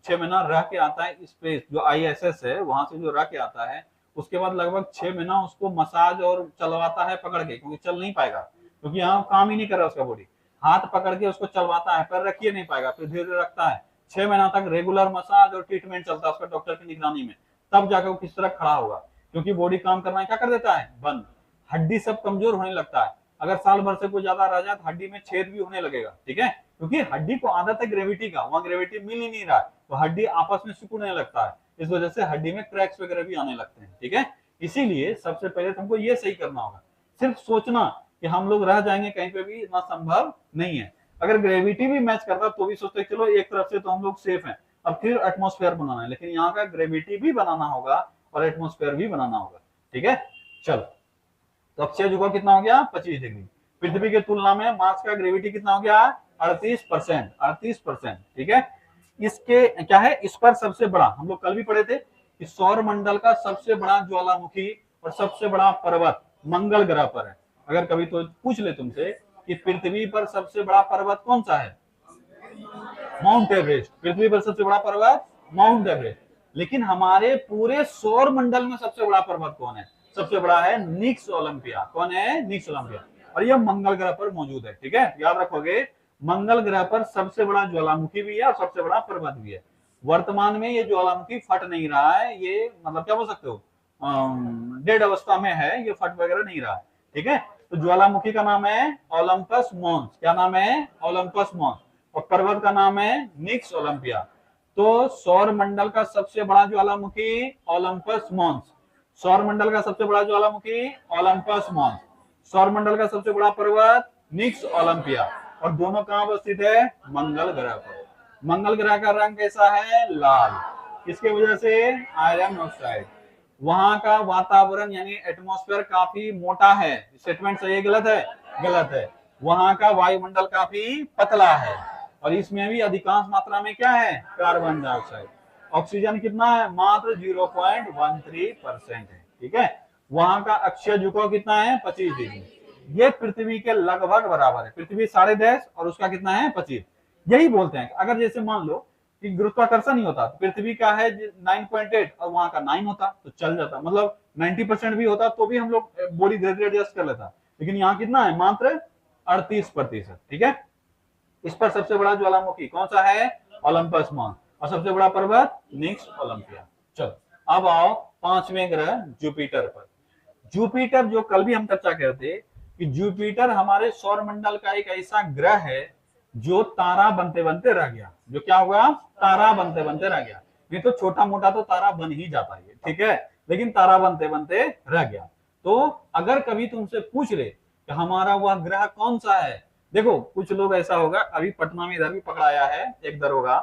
6 महीना रह के आता है स्पेस, जो ISS है वहां से जो रह के आता है, उसके बाद लगभग 6 महीना उसको मसाज और चलवाता है पकड़ के, क्योंकि चल नहीं पाएगा, क्योंकि यहाँ काम ही नहीं कर रहा उसका बॉडी। हाथ पकड़ के उसको चलवाता है, पैर रखिए नहीं पाएगा, फिर धीरे धीरे रखता है। 6 महीना तक रेगुलर मसाज और ट्रीटमेंट चलता है उसका डॉक्टर की निगरानी में, तब जाकर वो किस तरह खड़ा होगा, क्योंकि बॉडी काम करना क्या कर देता है, बंद। हड्डी सब कमजोर होने लगता है। अगर साल भर से कोई ज्यादा रह जाए तो हड्डी में छेद भी होने लगेगा, ठीक है, क्योंकि हड्डी को आदत है ग्रेविटी का, वहां ग्रेविटी मिल ही नहीं रहा है, तो हड्डी आपस में सिकुड़ने लगता है। इस वजह से हड्डी में क्रैक्स वगैरह भी आने लगते हैं, ठीक है। इसीलिए सबसे पहले तुमको ये सही करना होगा। सिर्फ सोचना कि हम लोग रह जाएंगे कहीं पे भी, इतना संभव नहीं है। अगर ग्रेविटी भी मैच करता तो भी सोचते चलो एक तरफ से तो हम लोग सेफ हैं, अब फिर एटमॉस्फेयर बनाना है, लेकिन यहाँ का ग्रेविटी भी बनाना होगा और एटमॉस्फेयर भी बनाना होगा, ठीक है। चलो, तो अक्षय झुकाव कितना हो गया, 25 डिग्री। पृथ्वी की तुलना में मार्स का ग्रेविटी कितना हो गया, 38%। 38%, ठीक है। इसके क्या है, इस पर सबसे बड़ा, हम लोग कल भी पढ़े थे, इस सौर मंडल का सबसे बड़ा ज्वालामुखी और सबसे बड़ा पर्वत मंगल ग्रह पर है। अगर कभी तो पूछ ले तुमसे कि पृथ्वी पर सबसे बड़ा पर्वत कौन सा है, माउंट एवरेस्ट। पृथ्वी पर सबसे बड़ा पर्वत माउंट एवरेस्ट, लेकिन हमारे पूरे सौर मंडल में सबसे बड़ा पर्वत कौन है, सबसे बड़ा है निक्स ओलंपिया। कौन है, निक्स ओलंपिया, और यह मंगल ग्रह पर मौजूद है, ठीक है। याद रखोगे, मंगल ग्रह पर सबसे बड़ा ज्वालामुखी भी है और सबसे बड़ा पर्वत भी है। वर्तमान में ये ज्वालामुखी फट नहीं रहा है, ये मतलब क्या बोल सकते हो, डेड अवस्था में है, ये फट वगैरह नहीं रहा है, ठीक है। तो ज्वालामुखी का नाम है ओलंपस मॉन्स। क्या नाम है, ओलंपस मॉन्स। और पर्वत का नाम है निक्स ओलंपिया। तो सौर मंडल का सबसे बड़ा ज्वालामुखी ओलंपस मॉन्स, सौर मंडल का सबसे बड़ा ज्वालामुखी ओलंपस मॉन्स, सौर मंडल का सबसे बड़ा पर्वत निक्स ओलंपिया, और दोनों कहां अवस्थित है, मंगल ग्रह पर। मंगल ग्रह का रंग कैसा है, लाल। किसकी वजह से, आयरन ऑक्साइड। वहां का वातावरण यानी एटमॉस्फेयर काफी मोटा है। स्टेटमेंट सही है, गलत है, गलत है। वहां का वायुमंडल काफी पतला है और इसमें भी अधिकांश मात्रा में क्या है, कार्बन डाइऑक्साइड। ऑक्सीजन कितना है, मात्र 0.13% है, ठीक है। वहां का अक्षीय झुकाव कितना है, 25 डिग्री। ये पृथ्वी के लगभग बराबर है। पृथ्वी 10.5 और उसका कितना है, 25। यही बोलते हैं अगर जैसे मान लो कि गुरुत्वाकर्षण ही होता, पृथ्वी का है 9.8 और वहां का 9 होता तो चल जाता, मतलब 90% भी होता तो भी हम लोग बॉडी धीरे धीरे एडजस्ट कर लेता। लेकिन यहाँ कितना है, मात्र 38%, ठीक है। इस पर सबसे बड़ा ज्वालामुखी कौन सा है, ओलंपस मॉन्स, और सबसे बड़ा पर्वत निक्स ओलंपिया। चलो अब आओ पांचवें ग्रह जुपिटर पर। जुपिटर जो कल भी हम चर्चा करते कि जुपिटर हमारे सौर मंडल का एक ऐसा ग्रह है जो तारा बनते बनते रह गया। जो क्या हुआ, तारा बनते बनते रह गया। नहीं तो छोटा मोटा तो तारा बन ही जाता है, ठीक है, लेकिन तारा बनते बनते रह गया। तो अगर कभी तुमसे पूछ ले कि हमारा वह ग्रह कौन सा है, देखो कुछ लोग ऐसा होगा, अभी पटना में इधर भी पकड़ाया है एक दरोगा,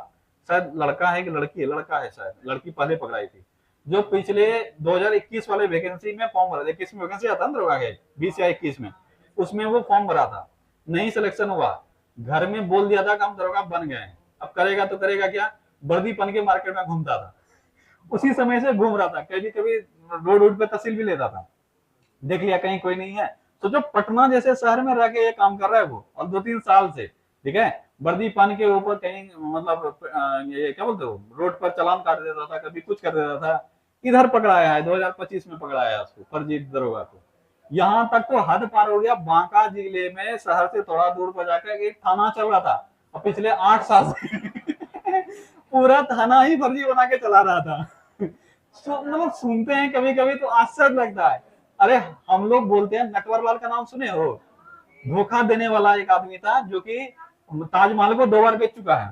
शायद लड़का है कि लड़की है, लड़का है शायद, लड़की पहले पकड़ाई थी, जो पिछले 2021 वाले वैकेंसी में फॉर्म भरा, 21 में वैकेंसी आता है दरोगा के, 20 या 21 में, उसमें वो फॉर्म भरा था, नहीं सिलेक्शन हुआ। घर में बोल दिया था कि हम दरोगा बन गए हैं। अब करेगा तो करेगा क्या, वर्दी पहन के मार्केट में घूमता था, उसी समय से घूम रहा था, कभी कभी रोड रोड पे तहसील भी लेता था, देख लिया कहीं कोई नहीं है तो जो पटना जैसे शहर में रह के ये काम कर रहा है वो, और 2-3 साल से, ठीक है, वर्दी पहन के ऊपर कहीं मतलब ये क्या बोलते हो, रोड पर चालान काट देता था, कभी कुछ कर देता था। इधर पकड़ाया है 2025 में पकड़ाया उसको, फर्जी दरोगा को। यहाँ तक तो हद पार हो गया, बांका जिले में शहर से थोड़ा दूर पर जाकर एक थाना चल रहा था, और पिछले 8 साल से पूरा थाना ही फर्जी बना के चला रहा था। मतलब सुनते हैं कभी कभी तो आश्चर्य लगता है। अरे हम लोग बोलते हैं, नटवरलाल का नाम सुने हो, धोखा देने वाला एक आदमी था जो कि ताजमहल को 2 बार बेच चुका है।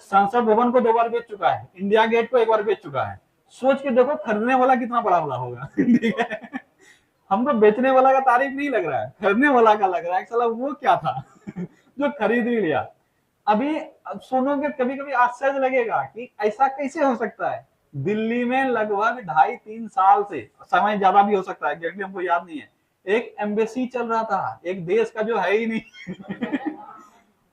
संसद भवन को 2 बार बेच चुका है, इंडिया गेट को 1 बार बेच चुका है। सोच के देखो खरीदने वाला कितना बड़ा बड़ा होगा। ठीक है, हमको बेचने वाला का तारीफ नहीं लग रहा है, खरीदने वाला का लग रहा है, साला वो क्या था जो खरीद भी लिया। अभी अब सुनोगे कभी कभी आश्चर्य लगेगा कि ऐसा कैसे हो सकता है। दिल्ली में लगभग 2.5-3 साल से, समय ज्यादा भी हो सकता है, एग्जैक्टली हमको याद नहीं है, एक एम्बेसी चल रहा था, एक देश का जो है ही नहीं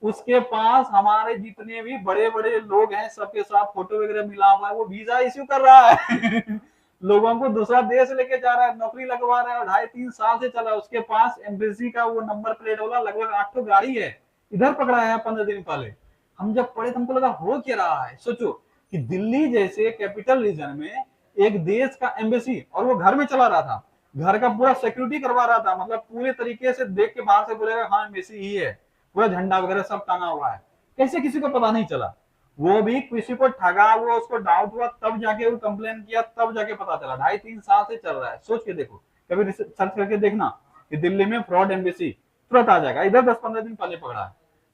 उसके पास हमारे जितने भी बड़े बड़े लोग हैं सबके साथ फोटो वगैरह मिला हुआ है, वो वीजा इश्यू कर रहा है लोगों को दूसरा देश लेके जा रहा है, नौकरी लगवा रहा है, और 2.5-3 साल से चला। उसके पास एम्बेसी का वो नंबर प्लेट वाला लगभग 8 गाड़ी है, इधर पकड़ा है 15 दिन पहले। हम जब पढ़े तो हमको लगा हो क्या रहा है। सोचो कि दिल्ली जैसे कैपिटल रीजन में एक देश का एम्बेसी, और वो घर में चला रहा था, घर का पूरा सिक्योरिटी करवा रहा था, मतलब पूरे तरीके से देख के बाहर से बोलेगा हाँ एम्बेसी ही है, पूरा झंडा वगैरह सब टांगा हुआ है। कैसे किसी को पता नहीं चला। वो भी किसी को ठगा हुआ, उसको डाउट हुआ, तब जाके वो कंप्लेन किया, तब जाके पता चला। 2.5-3 साल से चल रहा है। सोच के देखो, कभी सर्च करके देखना कि दिल्ली में फ्रॉड एम्बेसी, तुरंत आ जाएगा, इधर 10-15 दिन पहले पकड़ा है।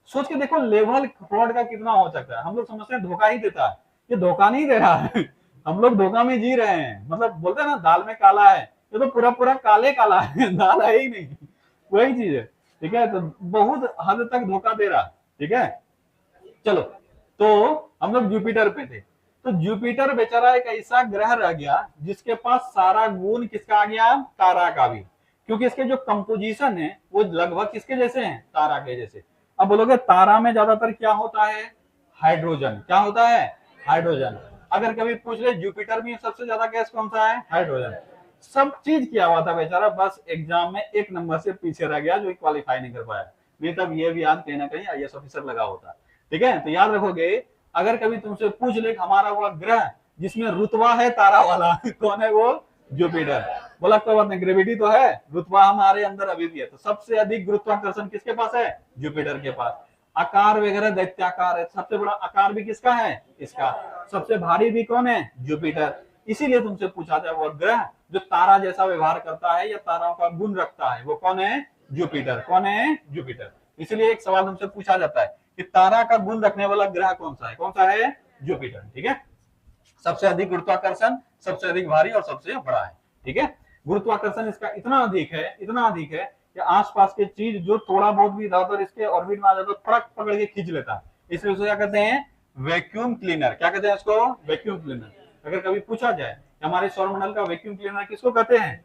सोच के देखो लेवल फ्रॉड का कितना हो सकता है। हम लोग समझते हैं धोखा ही देता है, ये धोखा नहीं दे रहा है हम लोग धोखा में जी रहे हैं। मतलब बोलते हैं ना दाल में काला है, ये तो पूरा पूरा काले काला है दाल है ही नहीं, वही चीज है। ठीक है, तो बहुत हद तक धोखा दे रहा है। ठीक है, चलो, तो हम लोग जुपिटर पे थे। तो जुपिटर बेचारा एक ऐसा ग्रह रह गया जिसके पास सारा गुण किसका आ गया, तारा का भी, क्योंकि इसके जो कंपोजिशन है वो लगभग किसके जैसे हैं, तारा के जैसे। अब बोलोगे तारा में ज्यादातर क्या होता है, हाइड्रोजन। क्या होता है, हाइड्रोजन। अगर कभी पूछ ले जुपिटर में सबसे ज्यादा गैस कौन सा है, हाइड्रोजन। सब चीज किया हुआ था बेचारा, बस एग्जाम में 1 नंबर से पीछे रह गया, जो क्वालिफाई नहीं कर पाया। नहीं तब ये भी याद कहीं ना कहीं IAS ऑफिसर लगा होता। ठीक है, तो याद रखोगे, अगर कभी तुमसे पूछ ले हमारा वो ग्रह जिसमें रुतबा है तारा वाला कौन है, वो जुपिटर। बोला कोई बात नहीं, ग्रेविटी तो है, रुतबा हमारे अंदर अभी भी है। तो सबसे अधिक गुरुत्वाकर्षण किसके पास है, जुपिटर के पास। आकार वगैरह दैत्याकार है, सबसे बड़ा आकार भी किसका है, इसका। सबसे भारी भी कौन है, जुपिटर। इसीलिए तुमसे पूछा जाए वो ग्रह जो तारा जैसा व्यवहार करता है या ताराओं का गुण रखता है, वो कौन है, जुपिटर। कौन है, जुपिटर। इसलिए एक सवाल तुमसे पूछा जाता है कि तारा का गुण रखने वाला ग्रह कौन सा है, कौन सा है, जुपिटर। ठीक है, सबसे अधिक गुरुत्वाकर्षण, सबसे अधिक भारी और सबसे बड़ा है। ठीक है, गुरुत्वाकर्षण इसका इतना अधिक है, इतना अधिक है कि आसपास की चीज जो थोड़ा बहुत भी इधर उधर इसके ऑर्बिट में आ जाए तो फड़क पकड़ के खींच लेता है। इसलिए उसको क्या कहते हैं, वैक्यूम क्लीनर। क्या कहते हैं इसको, वैक्यूम क्लीनर। अगर कभी पूछा जाए हमारे सौरमंडल का वैक्यूम क्लीनर किसको कहते हैं,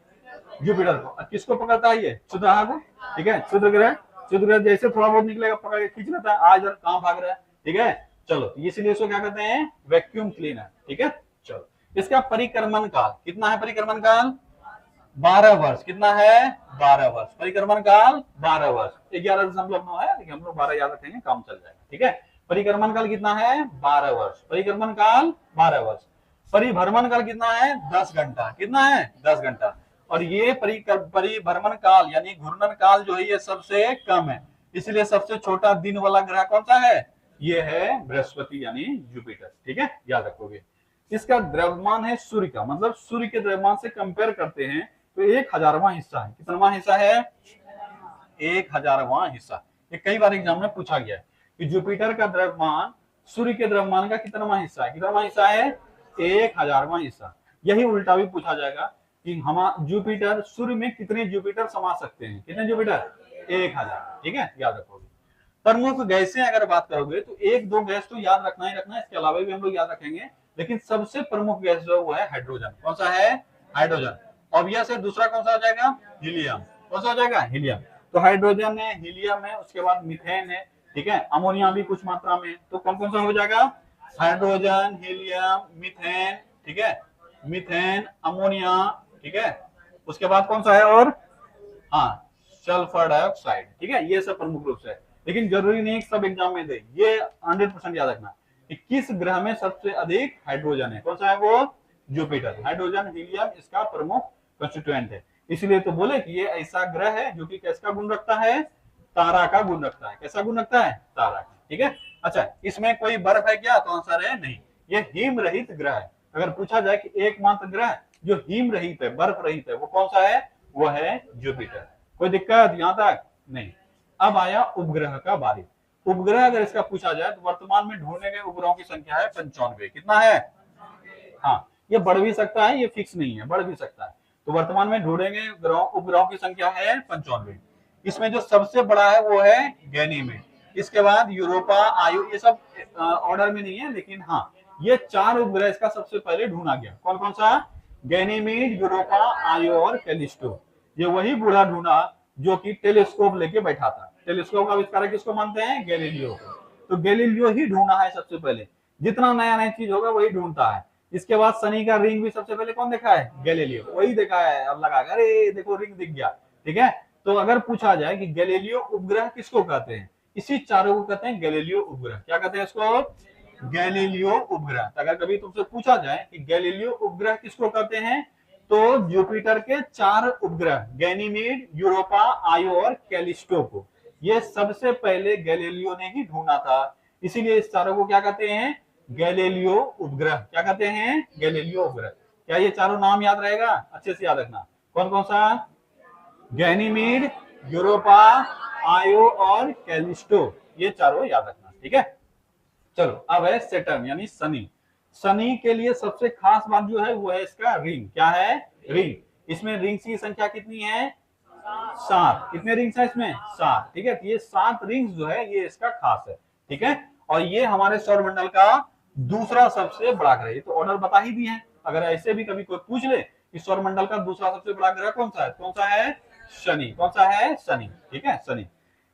जुपिटर को। किसको पकड़ता है ये, क्षुद्र को। ठीक है, क्षुद्र ग्रह, क्षुद्र ग्रह जैसे थोड़ा बहुत निकलेगा पकड़ के खींच लेता है, आज कहां भाग रहा है। ठीक है, चलो, इसलिए इसको क्या कहते हैं, वैक्यूम क्लीनर। ठीक है, चलो, इसका परिक्रमण काल कितना है, परिक्रमण काल 12 वर्ष। कितना है, 12 वर्ष। परिक्रमण काल 12 वर्ष। 11.9 है, लेकिन हम लोग 12 याद रखेंगे, काम चल जाएगा। ठीक है, परिक्रमण काल कितना है, 12 वर्ष। परिक्रमण काल 12 वर्ष। परिभ्रमण काल कितना है, 10 घंटा। कितना है, 10 घंटा। और ये परिभ्रमण काल यानी घूर्णन काल जो है ये सबसे कम है। इसलिए सबसे छोटा दिन वाला ग्रह कौन सा है, ये है बृहस्पति यानी जुपिटर। ठीक है, याद रखोगे। इसका द्रव्यमान है सूर्य का, मतलब सूर्य के द्रव्यमान से कंपेयर करते हैं तो 1,000वां हिस्सा है। कितनावां हिस्सा है, 1,000वां हिस्सा। ये कई बार एग्जाम में पूछा गया है कि जुपिटर का द्रव्यमान सूर्य के द्रव्यमान का कितनावां हिस्सा है। कितनावां हिस्सा है, 1,000वां हिस्सा। यही उल्टा भी पूछा जाएगा कि हम जुपिटर, सूर्य में कितने जुपिटर समा सकते हैं, कितने जुपिटर, 1,000। ठीक है, याद रखोगे। प्रमुख गैसें अगर बात करोगे तो 1-2 गैस तो याद रखना ही रखना है, इसके अलावा भी हम लोग याद रखेंगे। लेकिन सबसे प्रमुख गैस जो वो है हाइड्रोजन। कौन सा है, हाइड्रोजन। ऑब्वियस है। दूसरा कौन सा हो जाएगा, हीलियम। कौन सा हो जाएगा, हीलियम। तो हाइड्रोजन है, हीलियम है, उसके बाद मीथेन है। ठीक है, अमोनिया भी कुछ मात्रा में। तो कौन कौन सा हो जाएगा, हाइड्रोजन, हीलियम, मीथेन। ठीक है, मीथेन, अमोनिया। ठीक है, उसके बाद कौन सा है, और हाँ, सल्फर डाइऑक्साइड। ठीक है, ये सब प्रमुख रूप से है। लेकिन जरूरी नहीं सब एग्जाम में दे, ये 100% याद रखना कि किस ग्रह में सबसे अधिक हाइड्रोजन है। कौन सा है वो, जुपिटर। हाइड्रोजन, हीलियम इसका प्रमुख कंस्टिट्यूएंट है। इसलिए तो बोले कि ये ऐसा ग्रह है जो कि किसका गुण रखता है, तारा का गुण रखता है। कैसा गुण रखता है, तारा का। ठीक है, अच्छा, इसमें कोई बर्फ है क्या, तो आंसर है नहीं। ये हिम रहित ग्रह है। अगर पूछा जाए कि एकमात्र ग्रह जो हिम रहित है, बर्फ रहित है, वो कौन सा है, वो है जुपिटर। कोई दिक्कत यहां तक नहीं। अब आया उपग्रह का बारी। उपग्रह अगर इसका पूछा जाए तो वर्तमान में ढूंढने गए उपग्रहों की संख्या है 95। कितना है? हाँ, ये बढ़ भी सकता है, ये फिक्स नहीं है, बढ़ भी सकता है। तो वर्तमान में ढूंढेंगे उपग्रहों की संख्या है 95। इसमें जो सबसे बड़ा है वो है गैनीमेड, इसके बाद यूरोपा, आयु, ये सब ऑर्डर में नहीं है, लेकिन हाँ ये 4 उपग्रह इसका सबसे पहले ढूंढा गया। कौन कौन सा? गैनीमेड, यूरोपा, आयो और कैलिस्टो। ये वही बूढ़ा ढूंढा जो कि टेलीस्कोप लेके बैठा था। टेलीस्कोप का आविष्कारक किसको मानते हैं? गैलीलियो को। तो गैलीलियो ही ढूंढा है सबसे पहले, जितना नया नया चीज होगा वही ढूंढता है। इसके बाद शनि का रिंग भी सबसे पहले कौन देखा है? गैलीलियो, वही देखा है और लगा, अरे देखो रिंग दिख गया। ठीक है, तो अगर पूछा जाए कि गैलीलियो उपग्रह किसको कहते हैं, इसी चारों को कहते हैं गैलीलियो उपग्रह। क्या कहते हैं इसको? गैलीलियो उपग्रह। अगर कभी तुमसे पूछा जाए कि गैलीलियो उपग्रह किसको कहते हैं, तो जुपिटर के 4 उपग्रह गैनीमेड, यूरोपा, आयो और कैलिस्टो को, ये सबसे पहले गैलीलियो ने ही ढूंढा था। इसीलिए इस चारों को क्या कहते हैं? गैलीलियो उपग्रह। क्या कहते हैं? गैलीलियो उपग्रह। क्या ये चारों नाम याद रहेगा? अच्छे से याद रखना। कौन कौन सा? गैनीमेड, यूरोपा, आयो और कैलिस्टो, ये चारों याद रखना। ठीक है, चलो अब है सैटर्न यानी शनि। शनि के लिए सबसे खास बात जो है वो है इसका रिंग। क्या है? रिंग। इसमें रिंग्स की संख्या कितनी है? 7। कितने रिंग्स है इसमें? 7। ठीक है, तो ये 7 रिंग्स जो है ये इसका खास है। ठीक है, और ये हमारे सौरमंडल का दूसरा सबसे बड़ा ग्रह। ये तो ऑर्डर बता ही दिए हैं। अगर ऐसे भी कभी कोई पूछ ले कि सौरमंडल का दूसरा सबसे बड़ा ग्रह कौन सा है, कौन सा है? शनि। कौन सा है? शनि। ठीक है, शनि।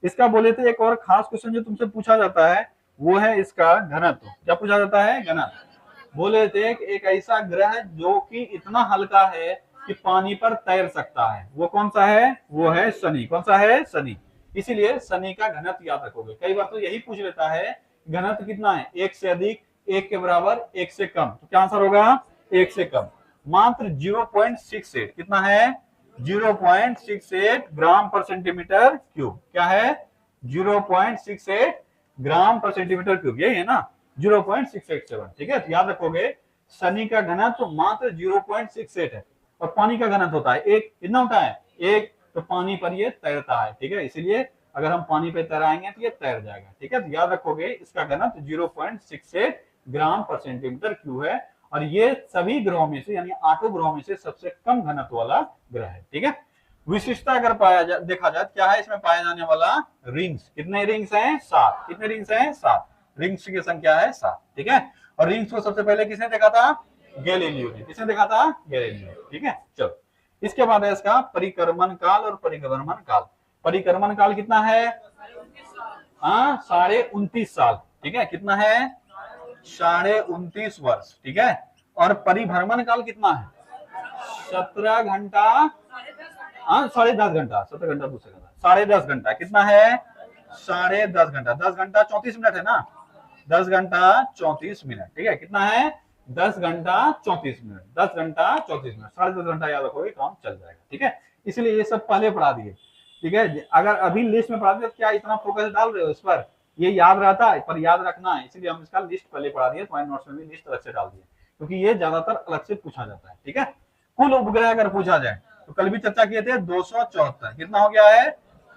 इसका बोले तो एक और खास क्वेश्चन जो तुमसे पूछा जाता है वो है इसका घनत्व। क्या पूछा जाता है? घनत्व। बोले थे एक ऐसा ग्रह जो कि इतना हल्का है कि पानी पर तैर सकता है, वो कौन सा है? वो है शनि। कौन सा है? शनि। इसीलिए शनि का घनत्व याद रखोगे। कई बार तो यही पूछ लेता है घनत्व कितना है, 1 से अधिक, 1 के बराबर, 1 से कम। तो क्या आंसर होगा? 1 से कम। मात्र 0.68। कितना है? 0.68 ग्राम पर सेंटीमीटर क्यूब। क्या है? 0.68 ग्राम पर सेंटीमीटर क्यूब, यही है ना? 0.687। ठीक है, तो याद रखोगे शनि का घनत्व मात्र 0.68 है और पानी का घनत्व होता है 1। कितना होता है? 1। तो पानी पर ये तैरता है। ठीक है, इसलिए अगर हम पानी पे तैराएंगे तो ये तैर जाएगा। ठीक है, तो याद रखोगे इसका घनत्व 0.68 ग्राम पर सेंटीमीटर क्यूब है और ये सभी ग्रहों में से यानी 8 ग्रहों में से सबसे कम घनत्व वाला ग्रह है। ठीक है, विशिष्टता अगर देखा जाए क्या है इसमें पाया जाने वाला? रिंग्स। कितने रिंग्स हैं? 7। कितने रिंग्स हैं? 7। रिंग्स की संख्या है 7। ठीक है, और रिंग्स को सबसे पहले किसने देखा था? गैलीलियो ने। किसने देखा था? गैलीलियो। ठीक है, चलो इसके बाद है इसका परिक्रमण काल और परिभ्रमण काल। परिक्रमण काल कितना है? 29.5 साल। ठीक है, कितना है? 29.5 वर्ष। ठीक है, और परिभ्रमण काल कितना है? 17 घंटा, 10.5 घंटा। 17 घंटा पूछ सकता, 10.5 घंटा। कितना है? 10.5 घंटा। 10 घंटा 34 मिनट है ना? 10 घंटा 34 मिनट। ठीक है, कितना है? 10 घंटा 34 मिनट। 10 घंटा 34 मिनट, 10.5 घंटा याद रखोगे, काम चल जाएगा। ठीक है, इसलिए ये सब पहले पढ़ा दिए। ठीक है, अगर अभी लिस्ट में पढ़ा दिए तो क्या इतना फोकस डाल रहे हो इस पर? ये याद रहता है पर याद रखना है, इसलिए हम इसका लिस्ट पहले पढ़ा दिए। तुम्हारे नोट्स में भी लिस्ट अलग से डाल दिए क्योंकि ये ज्यादातर अलग से पूछा जाता है। ठीक है, कुल उपग्रह अगर पूछा जाए तो कल भी चर्चा किए थे 274। कितना हो गया है?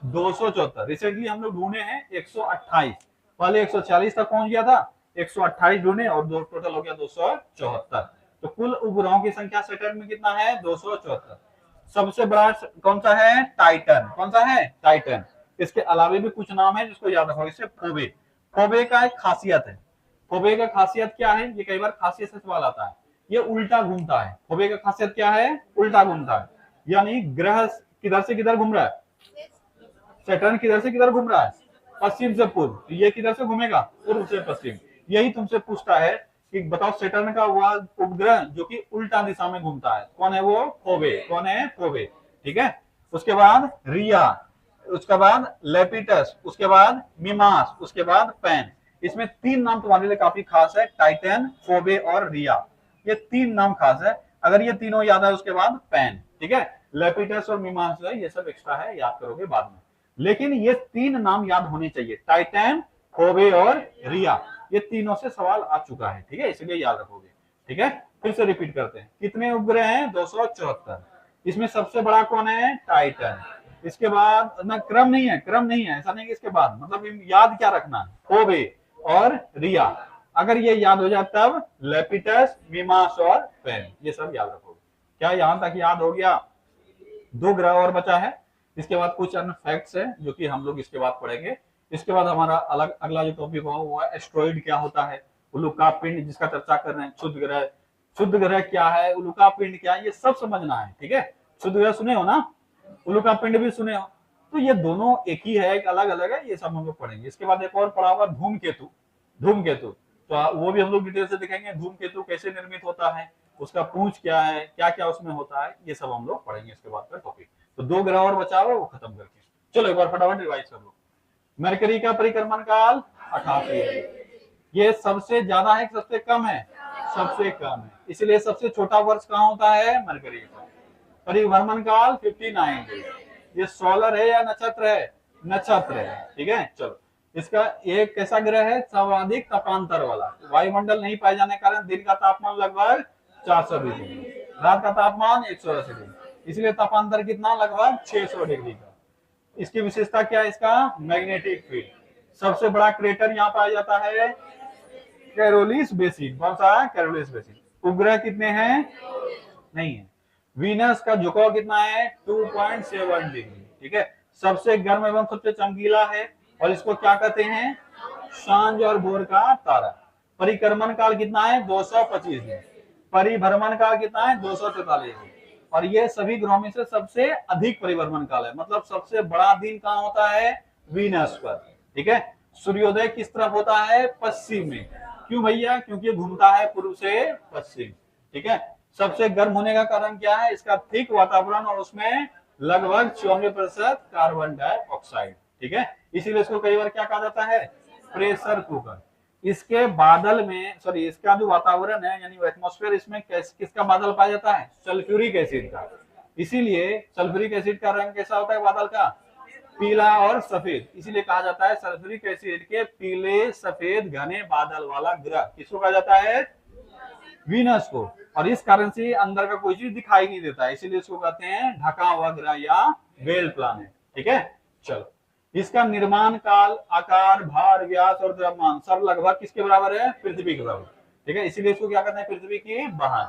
274। रिसेंटली हम लोग ढूंढे हैं 128। पहले 140 तक पहुंच गया था, 128 ढूंढे और दो टोटल हो गया 274। तो कुल उपग्रहों की संख्या सैटर्न में कितना है? 274। सबसे बड़ा कौन सा है? टाइटन। कौन सा है? टाइटन। इसके अलावा भी कुछ नाम है जिसको याद रखो। इससे फोबे, फोबे का एक खासियत है। फोबे का खासियत क्या है? ये कई बार खासियत से सवाल आता है। ये उल्टा घूमता है। फोबे का खासियत क्या है? उल्टा घूमता है, यानी ग्रह किधर से किधर घूम रहा है? सैटर्न किधर से किधर घूम रहा है? पश्चिम से पूर्व। ये किधर से घूमेगा? पूर्व से पश्चिम। यही तुमसे पूछता है कि बताओ सैटर्न का वह उपग्रह जो कि उल्टा दिशा में घूमता है, कौन है वो? फोबे। कौन है? फोबे। ठीक है, उसके बाद रिया, उसके बाद लेपिटस, उसके बाद मिमास, उसके बाद पैन। इसमें 3 नाम तुम्हारे लिए काफी खास है, टाइटन, फोबे और रिया। ये 3 नाम खास है। अगर ये तीनों याद है उसके बाद पैन। ठीक है, लेपिटस और मिमास है, ये सब एक्स्ट्रा है, याद करोगे बाद में। लेकिन ये 3 नाम याद होने चाहिए, टाइटन, फोबे और रिया। ये तीनों से सवाल आ चुका है। ठीक है, इसलिए याद रखोगे। ठीक है, फिर से रिपीट करते हैं। कितने उपग्रह हैं? 274। इसमें सबसे बड़ा कौन है? टाइटन। इसके बाद ना क्रम नहीं है, क्रम नहीं है, ऐसा नहीं कि इसके बाद, मतलब याद क्या रखना है, होबे और रिया। अगर ये याद हो जाए तब लेपिटस, मीमांस और पेन, ये सब याद रखोगे। क्या यहां तक याद हो गया? 2 ग्रह और बचा है। इसके बाद कुछ अन्य फैक्ट्स है जो कि हम लोग इसके बाद पढ़ेंगे। इसके बाद हमारा अलग अगला जो टॉपिक होगा वो है एस्ट्रॉइड क्या होता है, उल्का पिंड जिसका चर्चा कर रहे हैं, क्षुद्र ग्रह, क्षुद्र ग्रह क्या है, उल्का पिंड क्या है, ये सब समझना है। ठीक है, क्षुद्र ग्रह सुने हो ना, उल्का पिंड भी सुने हो, तो ये दोनों एक ही है, एक अलग अलग है, ये सब हम लोग पढ़ेंगे। इसके बाद एक और पढ़ा हुआ धूमकेतु, धूमकेतु तो वो भी हम लोग डिटेल से दिखेंगे, धूमकेतु कैसे निर्मित होता है, उसका पूंछ क्या है, क्या क्या उसमें होता है, ये सब हम लोग पढ़ेंगे इसके बाद का टॉपिक। तो 2 ग्रह और बचा हुआ, वो खत्म करके चलो एक बार फटाफट रिवाइज कर लो। मरकरी का परिक्रमण काल 88 है, ये सबसे ज्यादा है कि सबसे कम है? सबसे कम है, इसलिए सबसे छोटा वर्ष कहाँ होता है? मरकरी का। परिभ्रमण काल 59 है, ये सोलर है या नक्षत्र है? नक्षत्र है। ठीक है, चलो इसका एक कैसा ग्रह है? सर्वाधिक तापांतर वाला, वायुमंडल नहीं पाए जाने के कारण दिन का तापमान लगभग 420 डिग्री, रात का तापमान 180 डिग्री, इसलिए तापांतर कितना? लगभग 600 डिग्री का। इसकी विशेषता क्या है? इसका मैग्नेटिक फील्ड। सबसे बड़ा क्रेटर यहाँ पाया जाता है कैरोलिस बेसिन। कौन सा है? कैरोलिस बेसिन। उपग्रह कितने हैं? नहीं है। वीनस का झुकाव कितना है? 2.7 डिग्री। ठीक है, सबसे गर्म एवं सबसे चमकीला है, और इसको क्या कहते हैं? सांझ और भोर का तारा। परिक्रमण काल कितना है? 225 दिन। परिभ्रमण काल कितना है? 243 दिन। और ये सभी ग्रहों में से सबसे अधिक परिभ्रमण काल है, मतलब सबसे बड़ा दिन कहाँ होता है? वीनस पर। ठीक है, सूर्योदय किस तरफ होता है? पश्चिम में। क्यों भैया? क्योंकि घूमता है पूर्व से पश्चिम। ठीक है, सबसे गर्म होने का कारण क्या है? इसका थिक वातावरण और उसमें लगभग 94% कार्बन डाइऑक्साइड। ठीक है, इसीलिए इसको कई बार क्या कहा जाता है? Pressure cooker. इसके बादल में, सॉरी, इसका जो वातावरण है यानी एटमॉस्फेयर, इसमें किसका बादल पाया जाता है? सल्फ्यूरिक एसिड का। इसीलिए सल्फ्यूरिक एसिड का रंग कैसा होता है बादल का? पीला और सफेद, इसीलिए कहा जाता है सल्फ्यूरिक एसिड के पीले सफेद घने बादल वाला ग्रह किसको कहा जाता है? वीनस को। और इस कारण से अंदर का कोई चीज दिखाई नहीं देता है, इसीलिए इसको कहते हैं ढका हुआ ग्रह या वेल प्लैनेट। ठीक है, चलो इसका निर्माण काल, आकार, भार, व्यास और द्रव्यमान सब लगभग किसके बराबर है? पृथ्वी के बराबर। ठीक है, इसीलिए इसको क्या कहते हैं? पृथ्वी की बहन।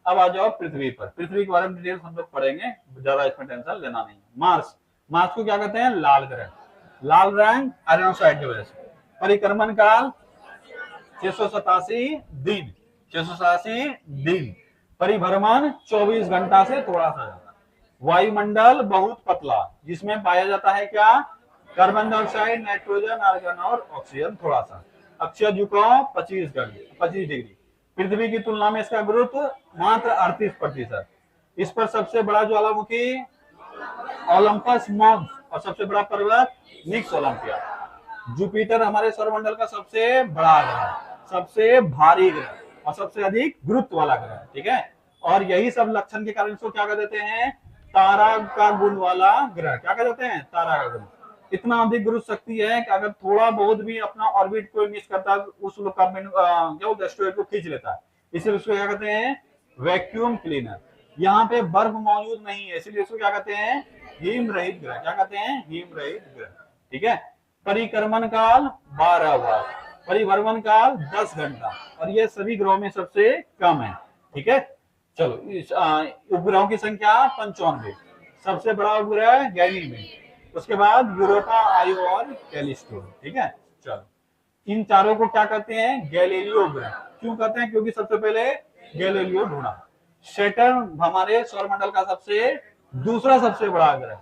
अब आ जाओ पृथ्वी पर। पृथ्वी के बारे में डिटेल हम लोग पढ़ेंगे, ज्यादा इसमें टेंशन लेना नहीं। मार्स, मार्स को क्या कहते हैं? लाल ग्रह। लाल रंग आयरन ऑक्साइड की वजह से। परिक्रमण काल 687 दिन, 687 दिन। परिभ्रमण 24 घंटा से थोड़ा सा ज्यादा। वायुमंडल बहुत पतला, जिसमें पाया जाता है क्या? कार्बन डाइऑक्साइड, नाइट्रोजन, आर्गन और ऑक्सीजन थोड़ा सा। अक्षीय झुकाव 25 डिग्री। पृथ्वी की तुलना में इसका गुरुत्व मात्र 38%। इस पर सबसे बड़ा ज्वालामुखी ओलंपस मॉन्स, और सबसे बड़ा पर्वत निक्स ओलंपिया। जुपिटर हमारे सौरमंडल का सबसे बड़ा ग्रह, सबसे भारी ग्रह और सबसे अधिक गुरुत्व वाला ग्रह। ठीक है, और यही सब लक्षण के कारण इसको क्या कह देते हैं? तारा का गुण वाला ग्रह। क्या कह देते हैं? तारा का गुण। इतना अधिक गुरुत्व शक्ति है कि अगर थोड़ा बहुत भी अपना ऑर्बिट को मिस करता है, उस एस्टेरॉइड को खींच लेता है। इसलिए उसको क्या कहते हैं? Vacuum cleaner. यहाँ पे बर्फ मौजूद नहीं है, इसलिए इसको क्या कहते हैं? हिम रहित ग्रह। क्या कहते हैं? हिम रहित ग्रह। ठीक है, परिक्रमण काल 12 वर्ष, परिभ्रमण काल 10 घंटा, और ये सभी ग्रहों में सबसे कम है। ठीक है, चलो इस उपग्रहों की संख्या 95। सबसे बड़ा उपग्रह गैनीमेड, उसके बाद यूरोपा, आयो और कैलिस्टो। ठीक है, चलो इन चारों को क्या कहते हैं? गैलीलियो ग्रह। क्यों कहते हैं? क्योंकि सबसे पहले गैलीलियो ढूंढा। सैटर्न हमारे सौरमंडल का दूसरा सबसे बड़ा ग्रह।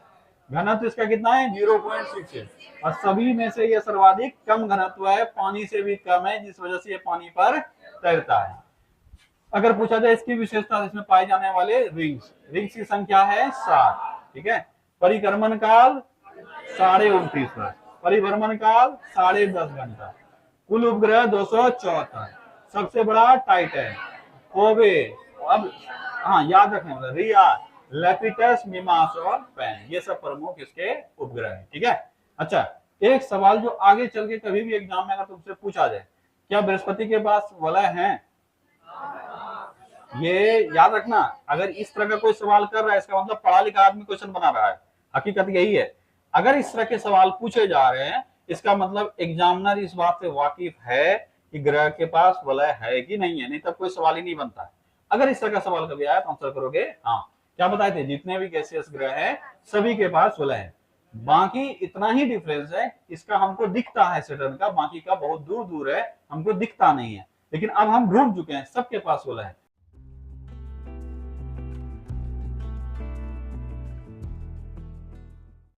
घनत्व इसका कितना है? 0.6, और सभी में से यह सर्वाधिक कम घनत्व है, पानी से भी कम है, जिस वजह से ये पानी पर तैरता है। अगर पूछा जाए इसकी विशेषता, इसमें पाए जाने वाले रिंग्स, रिंग्स की संख्या है 7। ठीक है, परिक्रमण काल 29.5 वर्ष, परिभ्रमण काल 10.5 घंटा। कुल उपग्रह 274। सबसे बड़ा टाइटन, कोबे, अब हाँ याद रखने वाला, रिया, लेपिटस, मीमांस और पेन, ये सब प्रमुख इसके उपग्रह हैं। ठीक है, अच्छा एक सवाल जो आगे चल के कभी भी एग्जाम में अगर तुमसे पूछा जाए, क्या बृहस्पति के पास वलय हैं? ये याद रखना, अगर इस तरह का कोई सवाल कर रहा है, इसका मतलब पढ़ा लिखा आदमी क्वेश्चन बना रहा है। हकीकत यही है। अगर इस तरह के सवाल पूछे जा रहे हैं, इसका मतलब एग्जामिनर इस बात से वाकिफ है कि ग्रह के पास वलय है कि नहीं है, नहीं तब कोई सवाल ही नहीं बनता है। अगर इस तरह का सवाल कभी आया तो आंसर करोगे हाँ। क्या बताए थे, जितने भी गैसियस ग्रह हैं सभी के पास वलय है। बाकी इतना ही डिफरेंस है, इसका हमको दिखता है सैटर्न का, बाकी का बहुत दूर दूर है, हमको दिखता नहीं है, लेकिन अब हम ढूंढ चुके हैं सबके पास वलय है।